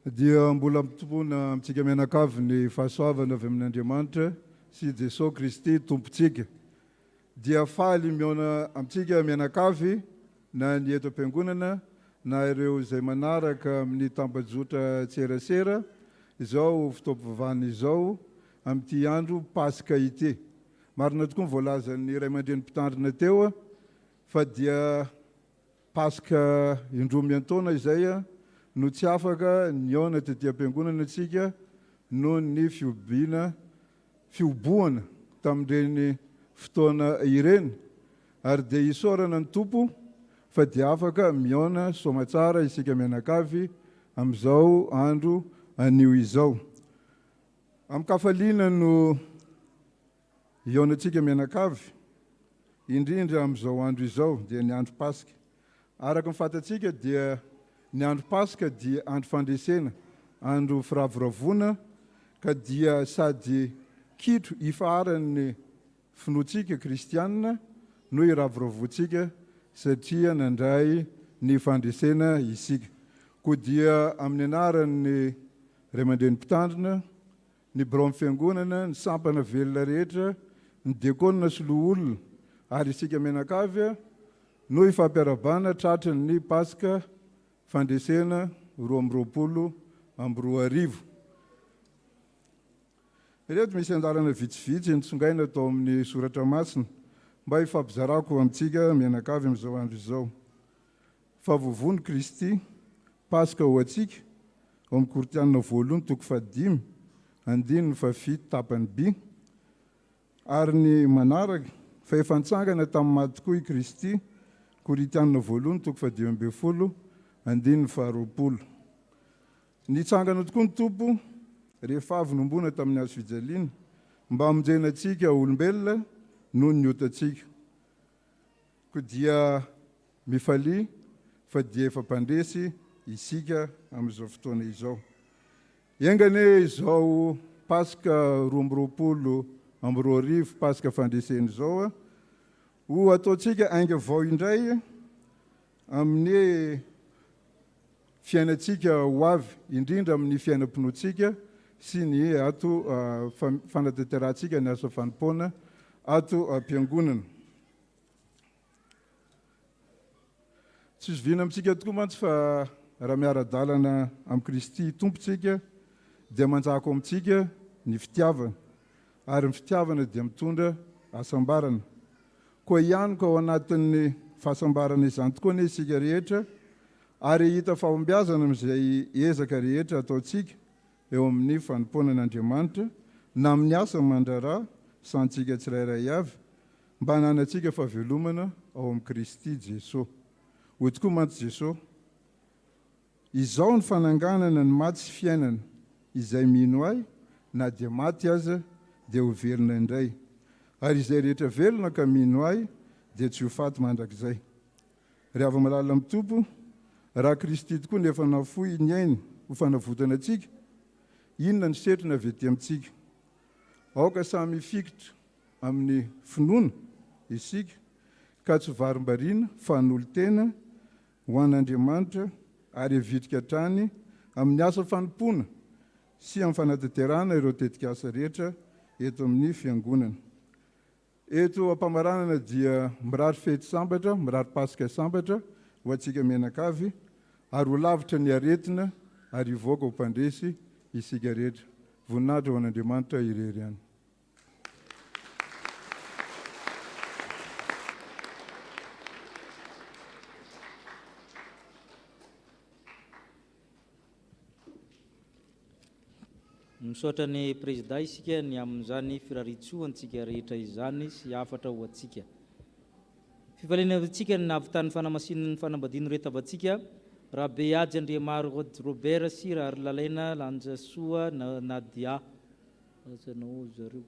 Dia mbola mitompona amintsika mianakavy ny fahasoavana avy amin'Andriamanitra sy Jesosy Kristy tompontsika. Dia faly miona amintsika mianakavy na ny eto am-piangonana na ireo izay manaraka amin'ny tambajotra tserasera izao fitaom-pivavahana izao amin'ity andro Pasika ity. Marina tokoa voalazan'ny Ray aman-dren'ny mpitandrina teo fa dia Pasika indroa taona izay no tsy afaka niona tetỳ am-piangonana antsika noho ny fioboana tamin'ireny fotoana ireny, ary dia isaorana ny Tompo fa dia afaka miona soamatsara isika mianakavy amin'izao andro anio izao. Amin'ny kafaliana no ionantsika mianakavy indrindra amin'izao andro izao dia ny andro Pasika. araka ny fantatsika dia ny andro paska dia andro fandresena, andro firavoravona, ka dia sady kitro ifaharan'ny finoantsika kristianina no iravoravoantsika satria nandray ny fandresena isika. Koa dia amin'ny anaran'ny ray aman-dreny mpitandrina, ny birao amin'ny fiangonana, ny sampana velona rehetra, ny diakonina sy loholona ary isika menakavy no ifampiarabana tratra ny paska fandresena 2024. Reto misy anjarana vitsivitsy nitsongaina atao amin'ny soratra masina mba hifampizarako amintsika menakavy amin'izao andro izao. Favovony Kristy, paska ho antsika, ao amin'ny Korinthianina 2:5, 7 tapany B. Ary ny manaraka fa efa nitsangana tamin'ny maty tokoa i Kristy, Korinthianina 2:12, 20. Nitsangana tokoa ny tompo rehefa avy nombona tamin'ny hazo fijaliana mba hamonjena antsika olombelona noho ny otantsika. Koa dia mifalia fa dia efa mpandresy isika amin'izao fotoana izao. Engane izao paska 2024 paska fandresena izao ho ataontsika ainga vao indray amin'ny fiainantsika ho avy, indrindra amin'ny fiainam-pinoantsika sy ny ato fanatanterantsika ny asa fanompoana ato am-piangonana. Tsy zoviana amintsika tokoa mantsy fa raha miara-dalana amin'ny Kristy tompontsika dia manjako amintsika ny fitiavana, ary ny fitiavana dia mitondra asambarana. Koa ihany koa ao anatin'ny fahasambarana izany tokoa ny isika rehetra, ary hita fahombiazana amin'izay ezaka rehetra ataontsika eo amin'ny fanompoana an'Andriamanitra na amin'ny asa mandrara santsika tsirairay avy mba hananantsika fahavelomana ao amin'ny Kristy Jesosy. Hoy tokoa mantsy Jesosy, izao ny fananganana ny maty sy fiainana, izay mino ahy na dia maty aza dia ho velona indray, ary izay rehetra velona ka mino ahy dia tsy ho faty mandrakizay. Ry avy malala amin'ny tompo, raha Kristy tokoa nefa nafoy ny ainy ho fanavotana antsika, inona ny setrona avy ety amintsika? Aoka samy fikitra amin'ny finoana isika, ka tsy varim-bariana fa n'olo-tena ho an'Andriamanitra ary havitrika hatrany amin'ny asa fanompoana sy amin'ny fanatanterahana ireo tetika asa rehetra eto amin'ny fiangonana. Eto ampamaranana dia mirary fety sambatra, mirary paska sambatra ho antsika menakavy, ary ho lavitra ny aretina ary hivoaka ho mpandresy isika rehetra. Voninahitra ho an'Andriamanitra irery any. Misaotra ny président isika ny amin'izany firaritsoantsika rehetra izany sy afatra ho antsika. Fifaliana antsika ny nahavitany fanamasinany fanambadiany rehetra avatsika, Rabe Ady Andriamaro Robert sy Rary Lalaina Lanjasoa Nadia. Azanao zareo.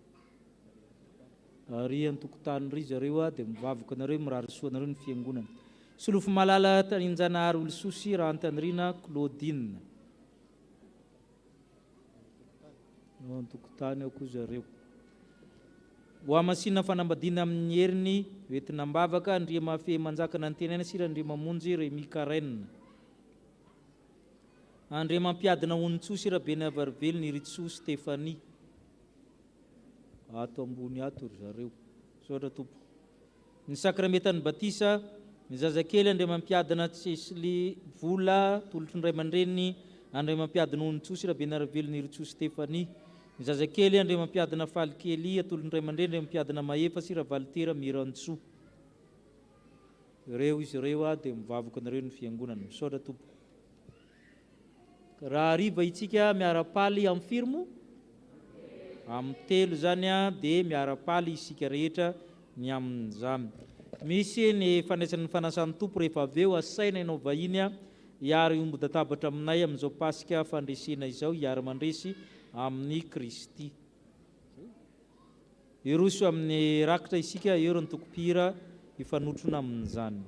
Ary antokotany ry zareo dia mivavaka nareo mirary soa nareo ny fiangonana. Solofo malala taninjanahary Olososy Rantanirina Claudine. Antokotany ao koa zareo. Ho amasina fanambadiana amin'ny heriny hoentina mbavaka Andria Mafe manjakana ny tenena sy Andria Mamonjy Remy Karen. Andria mampiadina Ontsosy Rabena Varively ny Ritso Stéphanie. Ato ambony ato ry zareo. Sotra tompo. Ny sakramentany batisa, ny zazakely Andria mampiadina Tsesily Vola tolotry ny ray aman-dreny Andria mampiadina Ontsosy Rabena Varively ny Ritso Stéphanie. Ny zazakely Andria mampiadina Falikely atolotry ny ray aman-dreny Andria mampiadina Maefa sy Ravalitera Mirantso. Ireo izy ireo dia mivavaka nareo ny fiangonana. Misaotra tompo. Raha hariva itsika miara-paly amin'ny firmo, amin'ny telo zany dia miara-paly isika rehetra ny amin'izany. Misy ny fandraisan'ny fanasan'ny tompo rehefa avy eo asaina ianao vahiny hiary ombodatabatra aminay amin'izao pasika fandresena izao, hiary mandresy amin'ny Kristy. Iroso amin'ny rakitra isika eo ny tokopira ifanotrona amin'izany.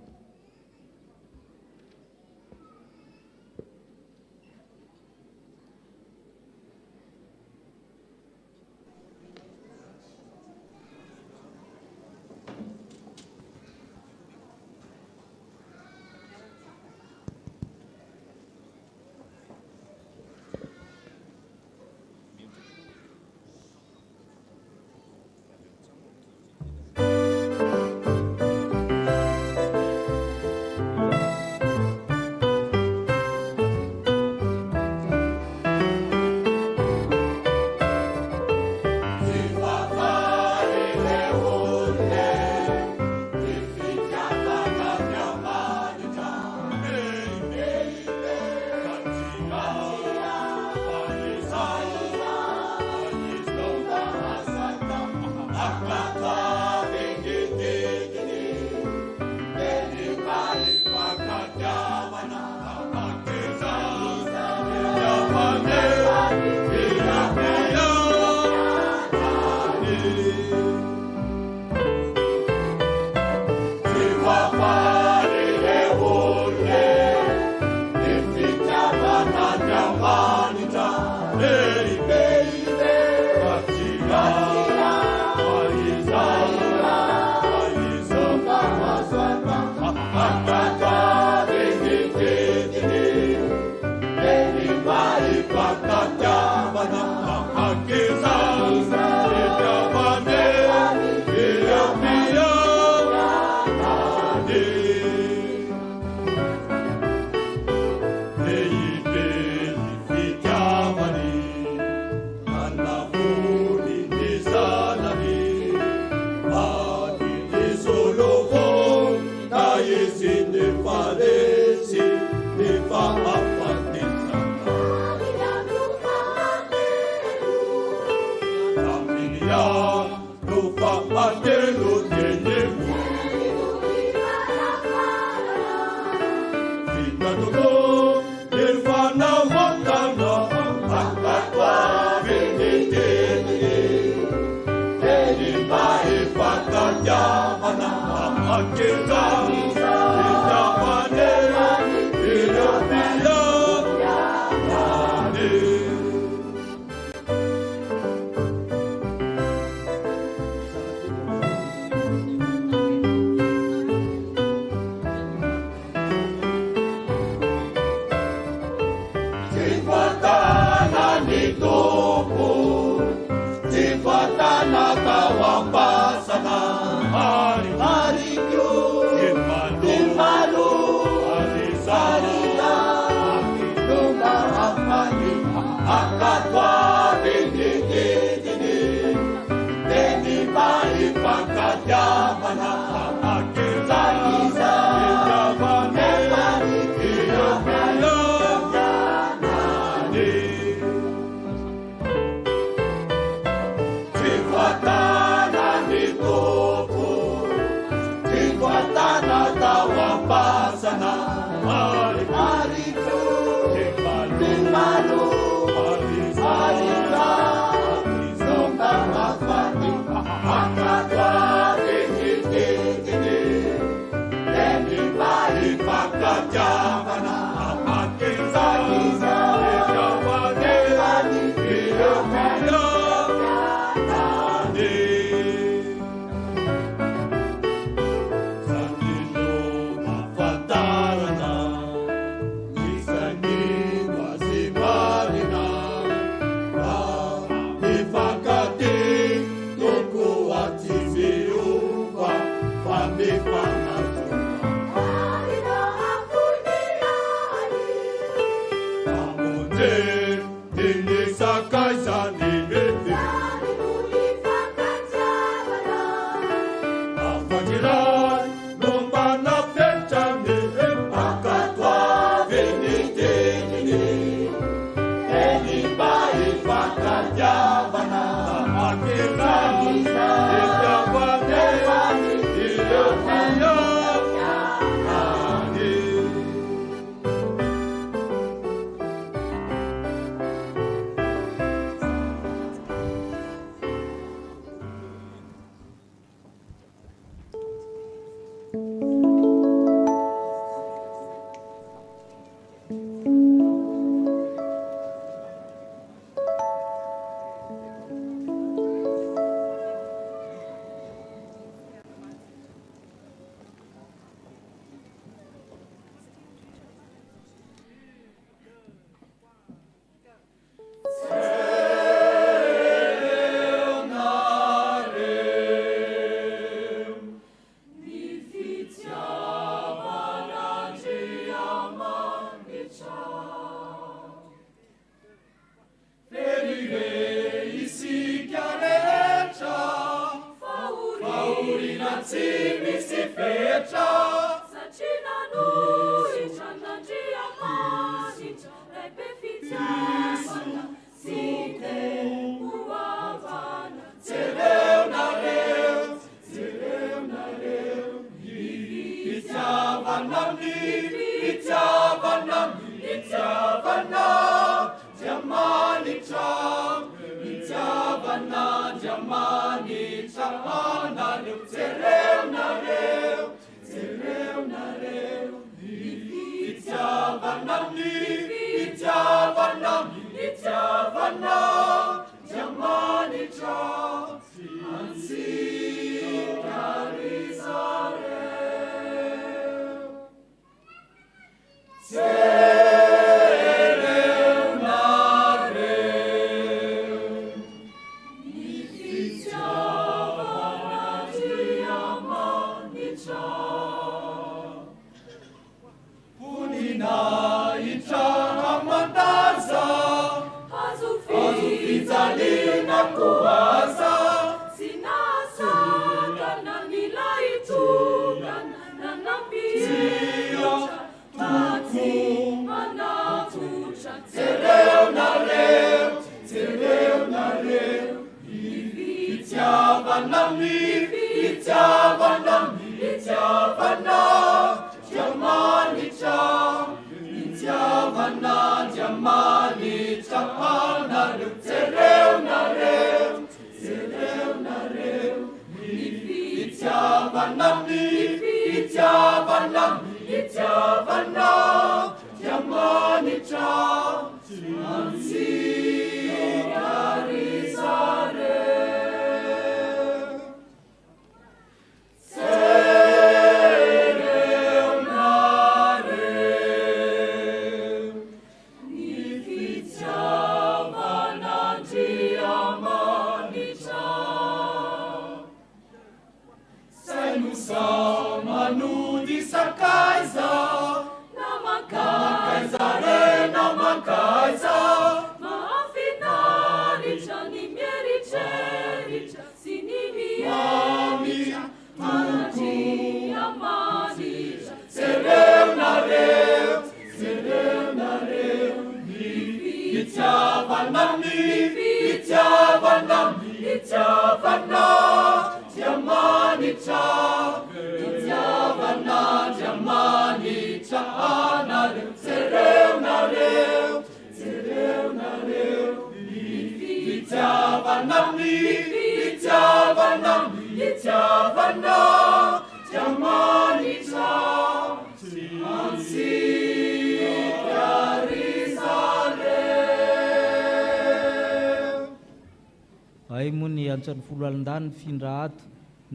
Ay mo ni antsan folo alindan findra ato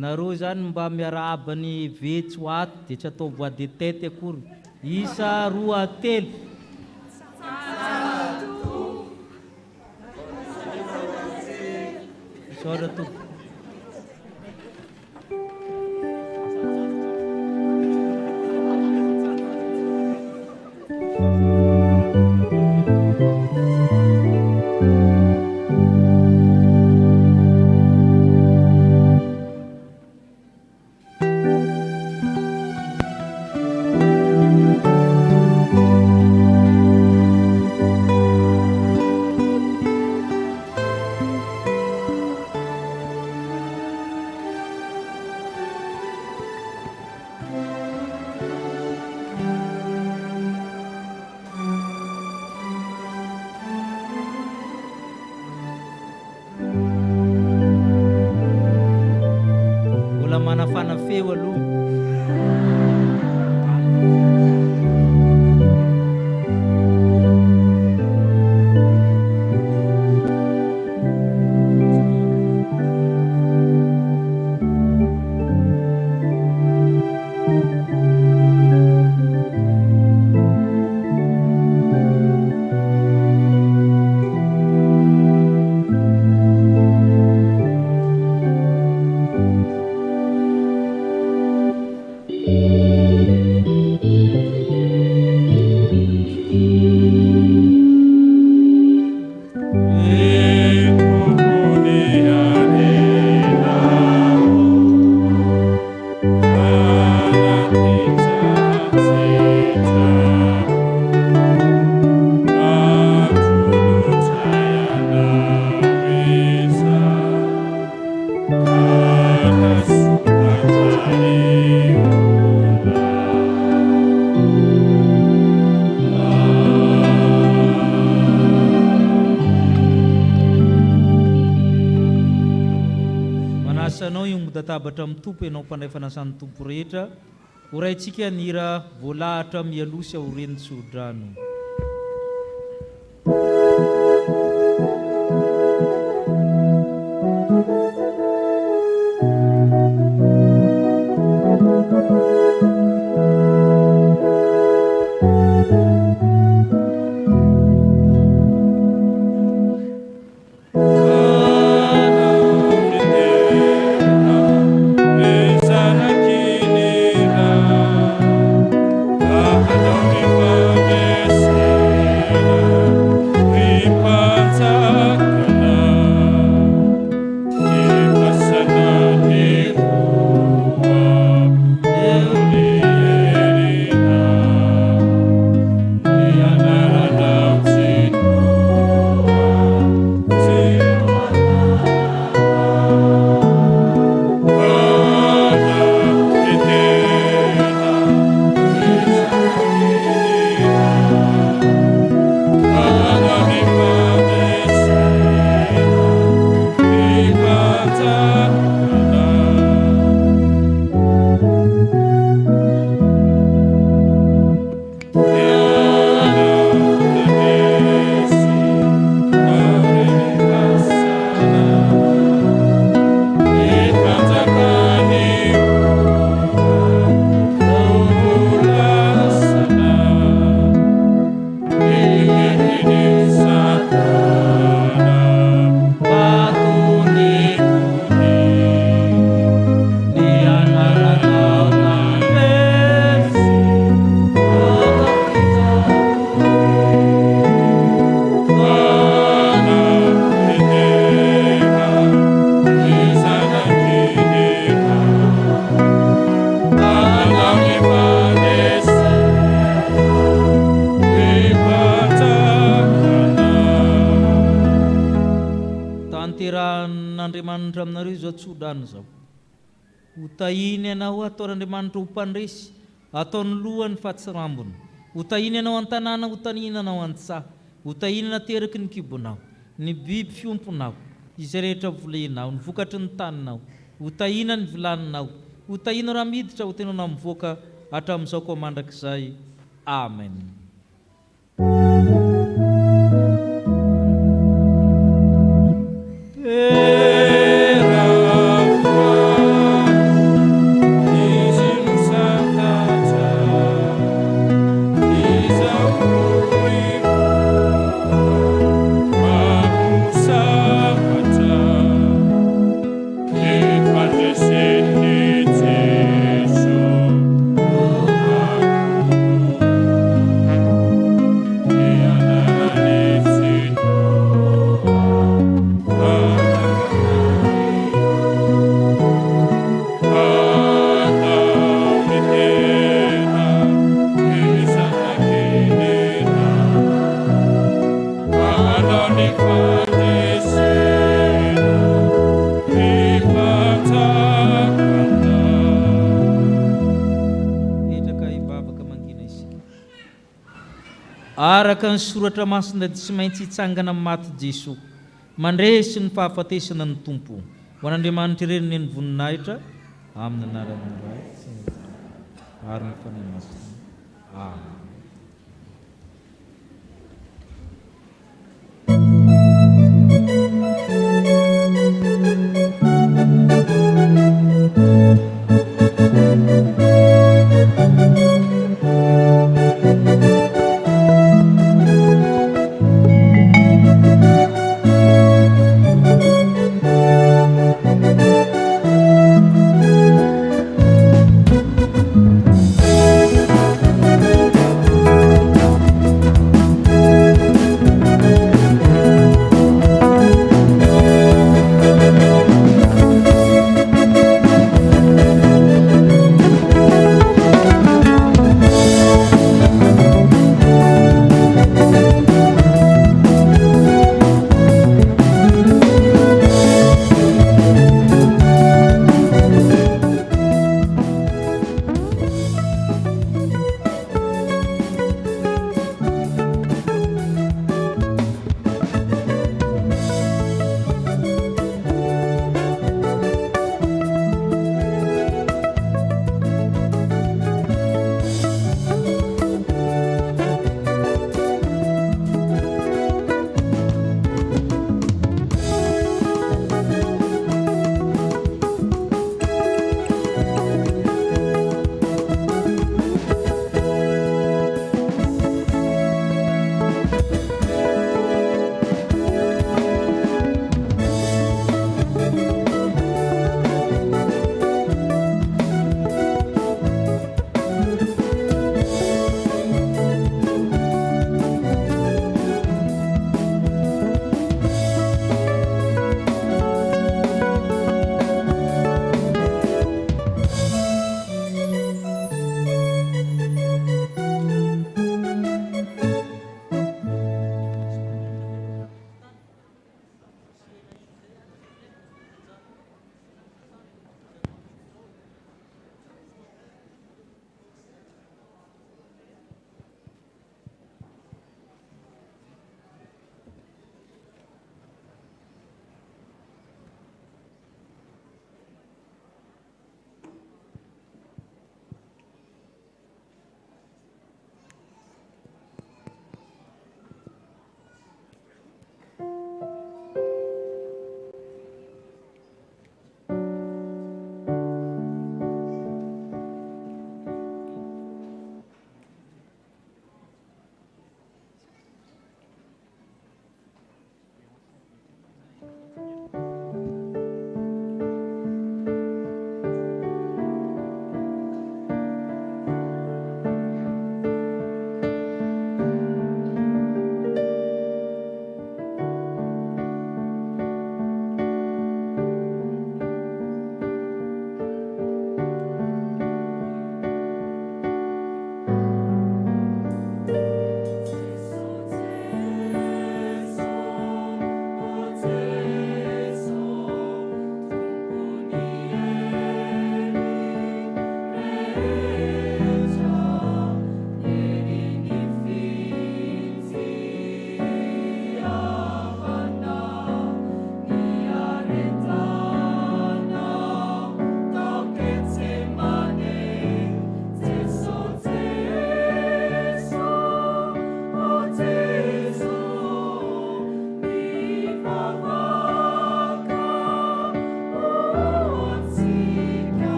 nareo zany mba miarahaba ny vetsy ho ato dia tsy atao boîte de tête akory isa roa telo sora to manafana feo aloha tabatra amin'ny tompo ianao mpandray fanasany tompo rehetra horaintsika ny hira voalahatra mialosy aoreny tsodrano Yes. fiterahan'Andriamanitra aminareo izao tsodrano zao. Hotahiny ianao ataon'Andriamanitra ho mpandresy, ataony lohany fahatsirambony. Hotahiny ianao an-tanàna, hotahiny ianao an-tsaha, hotahiny nateraky ny kibonao, ny biby fiomponao, izay rehetra volenao, ny vokatry ny taninao, hotahina ny vilaninao, hotahina raha miditra ho tenao mivoaka hatramin'izao koa mandrakizay. Amen. Araka ny soratra masina dia tsy maintsy hitsangana amin'ny maty Jesosy, mandresy ny fahafatesana ny Tompo. Ho an'Andriamanitra ireny ny voninahitra amin'ny anarany iray ary ny fanahy masina. Amen.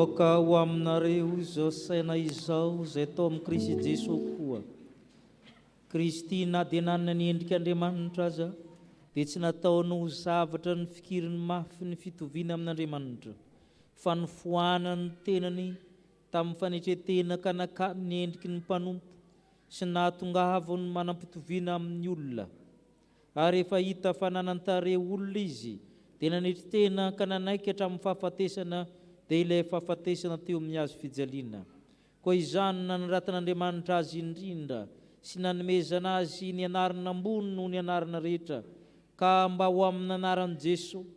Oka ho aminareo izao saina izao izay tao amin'ny Kristy Jesosy koa. Kristy na dia nanana ny endrik'Andriamanitra aza dia tsy nataony ho zavatra ny fikiriny mafy ny fitoviana amin'Andriamanitra, fa ny foanany tenany tamin'ny fanetretena ka nakany ny endriky ny mpanompo sy nahatongavany manam-pitoviana amin'ny olona. Ary efa hita fa nanantare olona izy dia nanetretena ka nanaiky hatramin'ny fahafatesana dia ilay fahafatesana teo amin'ny azo fijaliana. Koa izany naniratan'Andriamanitra azy indrindra sy nanomezana azy ny anarana ambony noho ny anarana rehetra, ka mba ho amin'ny anaran'i Jesosy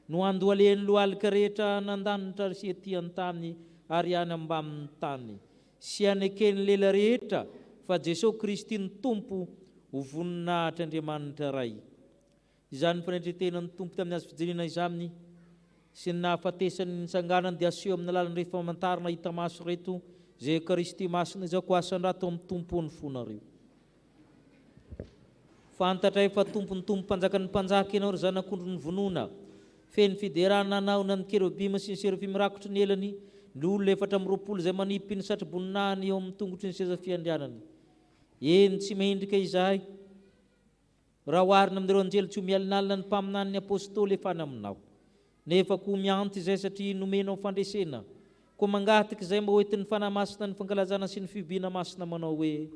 no andohaleny lohalika rehetra nandanitra sy etỳ an-tany ary any ambamin'ny tany, sy anekeny lela rehetra fa Jesosy Kristy ny Tompo ho voninahitra Andriamanitra ray. Izany fanetretena ny Tompo tamin'ny azo fijaliana izany sy ny nahafatesany nitsanganany dia aseho amin'ny alalan'ny rehefa famantarana hita maso reto izay Eukaristy masina izao ko asan-drato amin'ny Tompo ny fonareo. Fantatra efa tompony Tompo mpanjakan'ny mpanjaka ianao ry zanak'ondro ny vonoana, feny fiderana anao na ny kerubima sy ny serafim rakotry ny elany, ny olona 420 izay manipy ny satroboninahiny eo amin'ny tongotry ny seza fiandrianany. Eny tsy mendrika izahay raha oharina amin'ireo anjely tsy ho mialinalina ny mpaminany ny apôstôly efa any aminao, nefa ko mianty izay satria nomenao fandresena, ko mangatika izay mba hoentin'ny fanahy masina ny fankalazana sy ny fibiana masina manao hoe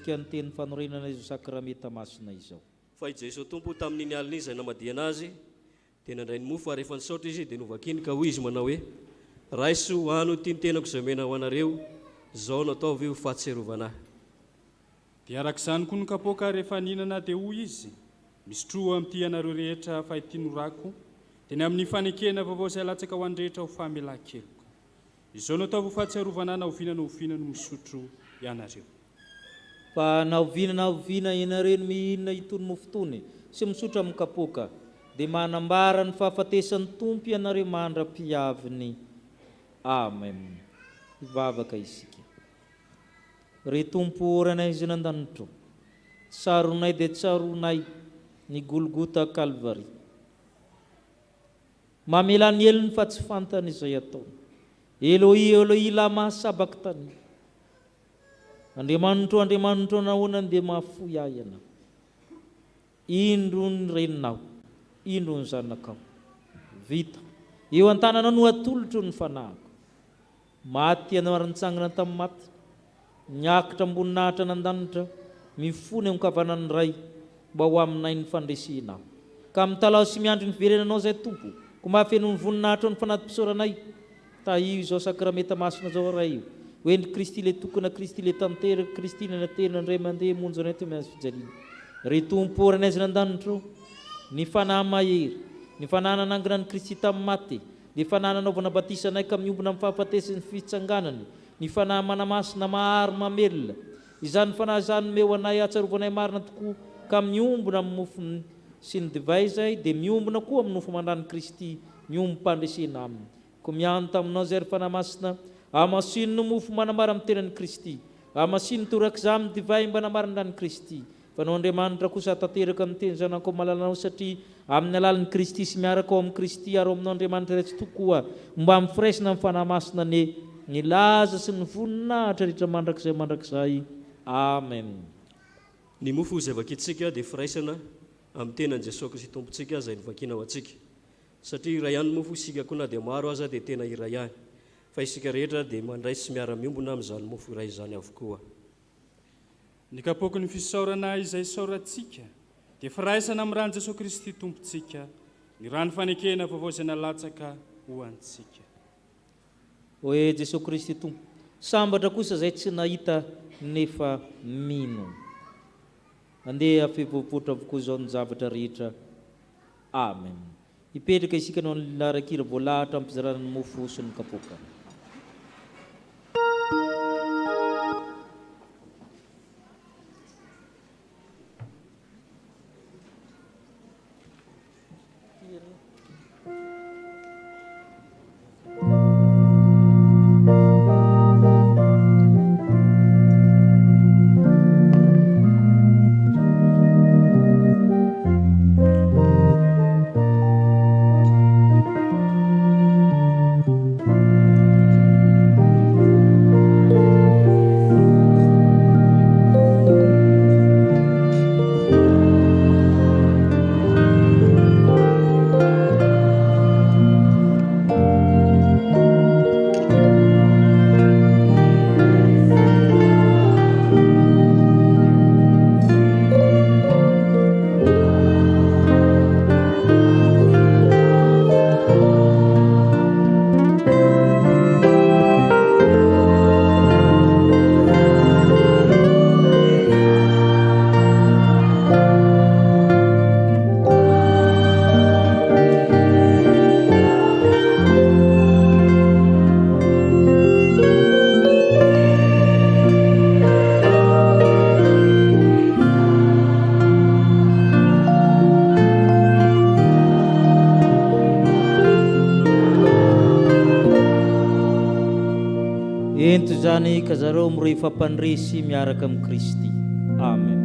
ny teny fanorenana izo sakramenta masina izao. Fa i Jesosy Tompo tamin'iny alina izy namadiana azy dia nandray ny mofo ary rehefa nisaotra izy dia novakiny ka hoy izy manao hoe raiso ano ity ny tenako izay omena ho anareo, izao nataovy ho fahatserovana. Dia arak'izany koa ny kapoaka rehefa ninana dia hoy izy misotro amin'ity anareo rehetra fa ity norako dia ny amin'ny fanekena vaovao izay latsaka ho andrehetra ho famelan-keloko. Izao nataovy ho fahatserovana na oviana no misotro ianareo. Fa na oviana ianareo no mihinana itony mofo itony sy misotro amin'ny kapoaka dia manambara ny fahafatesan'ny Tompo ianareo mandra-piaviny. Amen. Ivavaka isika. Ry Tompo oranay izay nandanitro, tsaronay dia tsaronay ny Golgota Kalvary. Mamela ny elony fa tsy fantany izay ataony. Eloi, Eloi, lama sabachthani. Andriamanitro, Andriamanitro, nahoana dia mahafoy ahy ianao. Indro ny reninao, indro ny zanakao. Vita. Eo an-tananao no atolotro ny fanahiko. Maty ianao ary nitsangana tamin'ny maty. Niakatra amboninahitra nandanitra, mifony an-kavanan'ny ray mba ho aminay ny fandresinao. Ka mitalao sy miandry ny fiverenanao izay Tompo, ko mahafeno ny voninahitra ny fanaty-pisoranay io izao sakramenta masina zao raha io hoe ny Kristy le tokona Kristy le tanteraka Kristy le naterina ndray mandeha monjo anay teo miazo fijaliana ry tompo oran'aizina an-danitra ny fanahy mahery ny fanahy nanangana ny Kristy tamin'ny maty ny fanahy nanaovana batisa anay ka miombona amin'ny fahafatesy ny fitsanganany ny fanahy manamasina mahary mamelona izany fanahy zany meo anay atsarovanay marina tokoa ka miombona amin'ny mofo sy ny divay zay dia miombona koa amin'ny nofo mandany Kristy miombo-pandresena aminy ko miano taminao zay ry fanahy masina amasino no mofo manamara amin'ny tenan'ny Kristy amasino torak'izay amin'ny divay mba namarinandany Kristy fanao Andriamanitra kosa tanteraka amin'ny teny zanako malalanao satria amin'ny alalan'ny Kristy sy miaraka ao amin'ny Kristy ary ao aminao Andriamanitra rehetra tokoa mba mifiraisina amin'ny fanahy masina ny laza sy ny voninahitra rehetra mandrakizay amen. Ny mofo izay vakintsika dia firaisana amin'ny tenan Jesosy Kristy tompontsika izay novakina ho antsika satria iray ihany mofo isika koa na dia maro aza dia tena iray ihany fa isika rehetra dia mandray sy miara-miombona amin'izany mofo iray izany avokoa. Ny kapoky ny fisaorana izay saorantsika dia firaisana amin'ny rano Jesosy Kristy tompontsika ny rano fanekena vaovao izay nalatsaka ho antsika. Hoe Jesosy Kristy tompo sambatra kosa zay tsy nahita nefa mino andeha fivoavotra avokoa izao ny zavatra rehetra amen. Hipetraka isika no larakira voalahatra ampizarana ny mofo sy ny kapoka. Ento zany ka zareo miroy fampandresy miaraka amin'ny Kristy. Amen.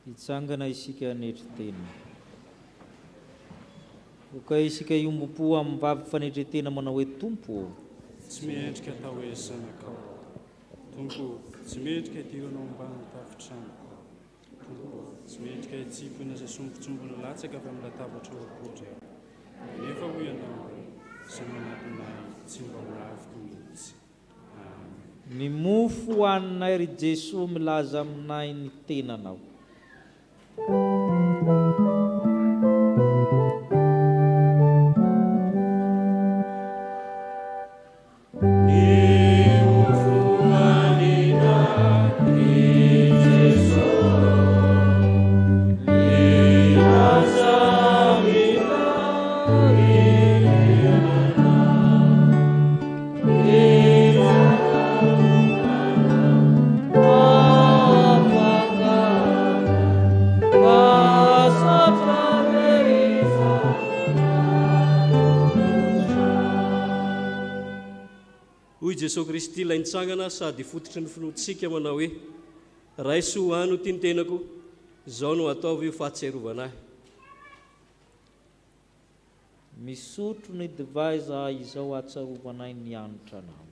hitsangana isika hanetry-tena. Ka isika iombo-po amin'ny vavy fanetretena manao hoe Tompo. Tsy miendrika atao hoe zanakao. Tompo, tsy miendrika hidiranao ambany tafitrano. Tompo, tsy miendrika hitsipona izay sombotsombona latsaka avy amin'ny latabatra apotra. Nefa ho ianao izay manatonay tsy mba ho laviko mihitsy. Ny mofo hohaninay ry Jesosy milaza aminay ny tenanao. Jesosy Kristy ilay nitsangana sady fototry ny finoantsika manao hoe raisy ho any ho tiany tenako, izao no ataovy io fahatsiarovana ahy. Misotro ny divay zahay izao ahatsiarovanay ny anitra anao.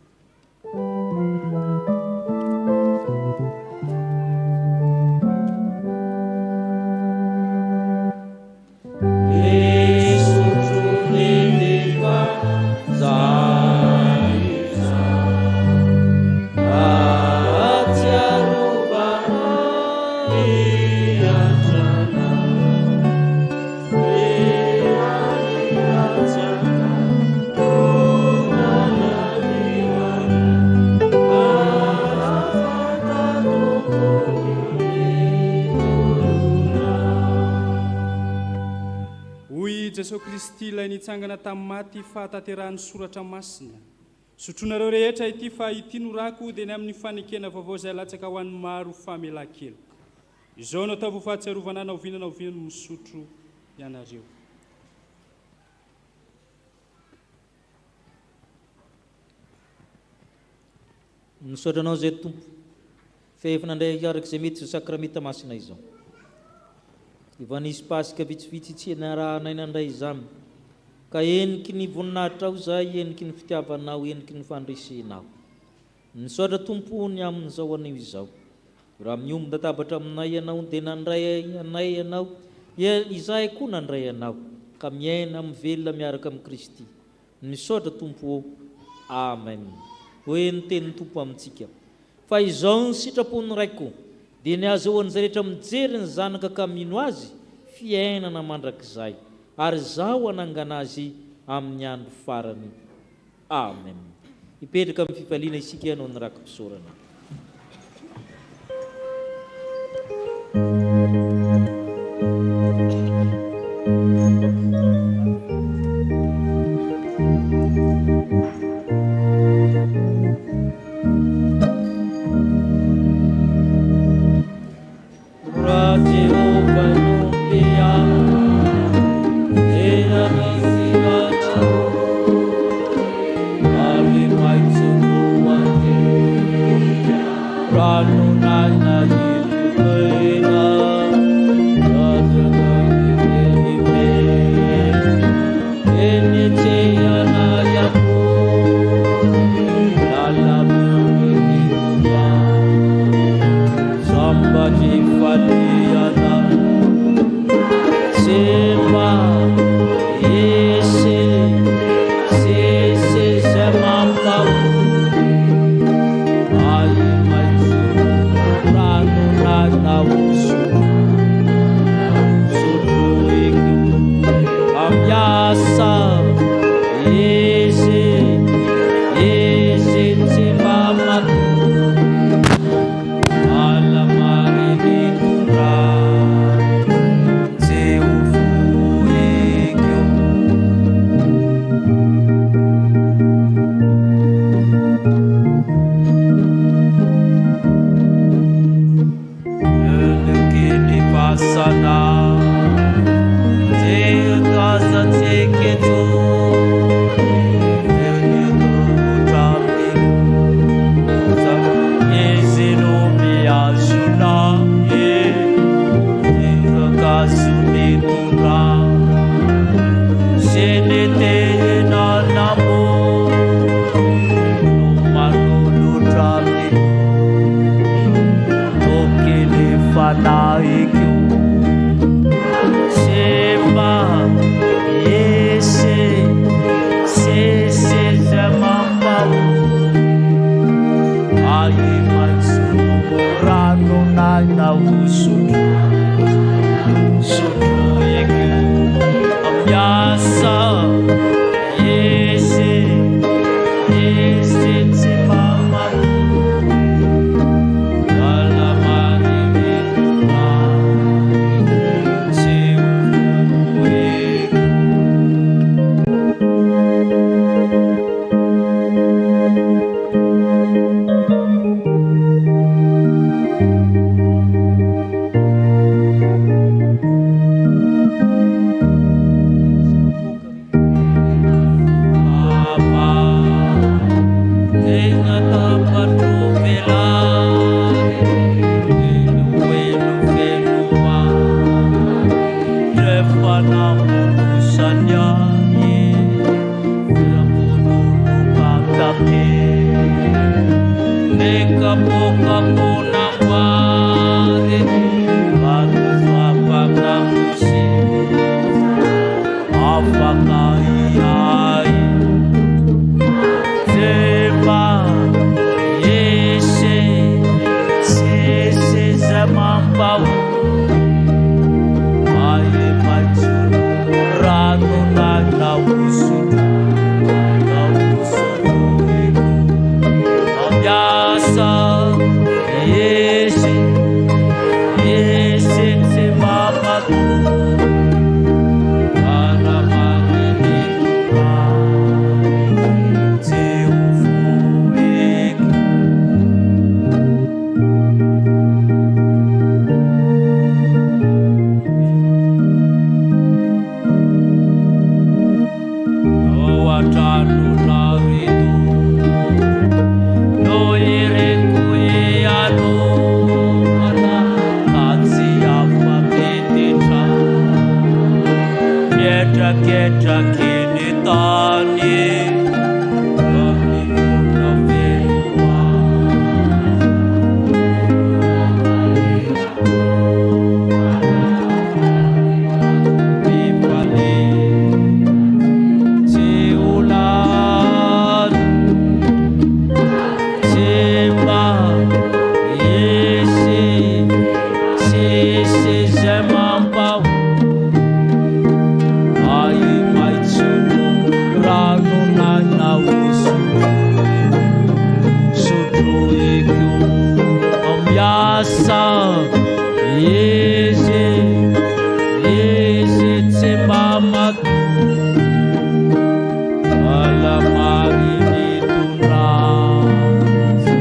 Jesosy Kristy ilay nitsangana tamin'ny maty fahatanterahany soratra masina. Sotroinareo rehetra ity fa ity norako dia ny amin'ny fanekena vaovao izay latsaka ho an'ny maro famelan-keloka. Izao no ataovy ho fahatsiarovana anao vinana no misotro ianareo. Misaotra anao izay Tompo, fehefa nandray araka izay mety izay sakramenta masina izao. Efa nisy pasika vitsivitsy tsy niarahanay nandray izany, ka eniky ny voninahitra ao zahay, eniky ny fitiavanao, eniky ny fandresenao. Misaotra Tompony amin'izao anio izao. Raha miomby latabatra aminay ianao dia nandray anay ianao, izahay koa nandray anao, ka miaina mivelona miaraka amin'ny Kristy. Misaotra Tompo. Amen. Hoe ny tenin'ny Tompo amintsika. Fa izao ny sitrapony raiko, dia ny azahoan'izay rehetra mijery ny zanaka ka mino azy, fiainana mandrakizay, ary zaho hanangana azy amin'ny andro farany. Amen. Ipetraka amin'ny fifaliana isika ianao ny rakim-pisaorana. ketraky-ny tany amivona veloma tsy olany tsy mba isy sisy zay mampao ai maitsono rano nanaoso sotroiko miasa izy tsy mba mato alamary nitondransy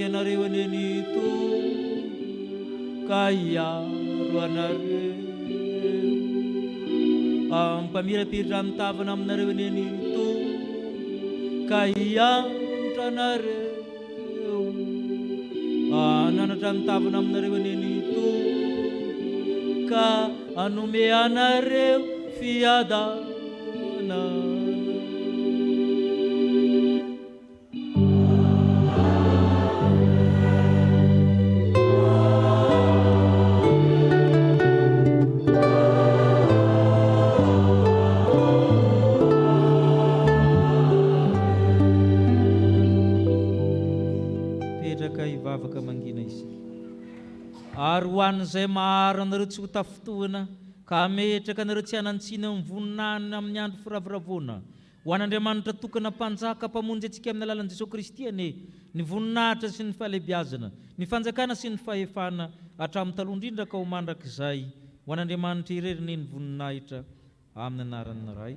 ianareo anenito ka iaro anareo ampamirapiritra mitavana aminareo anenito ka iantra anareo ananatra mitavana aminareo anenito ka anome anareo fiadana ivavaka mangina izy ary hoan'izay maharo anareo tsy ho tafotoana ka ametraka anareo tsy hanantsina mivonina amin'ny andro firavoravoana ho an'Andriamanitra tokana mpanjaka mpamonjy antsika amin'ny alalan'i Jesosy Kristy ane ny voninahitra sy ny fahalebiazana ny fanjakana sy ny fahefana hatramin'ny taloha indrindra ka ho mandrakizay ho an'Andriamanitra ireriny ny voninahitra amin'ny anaran'ny Ray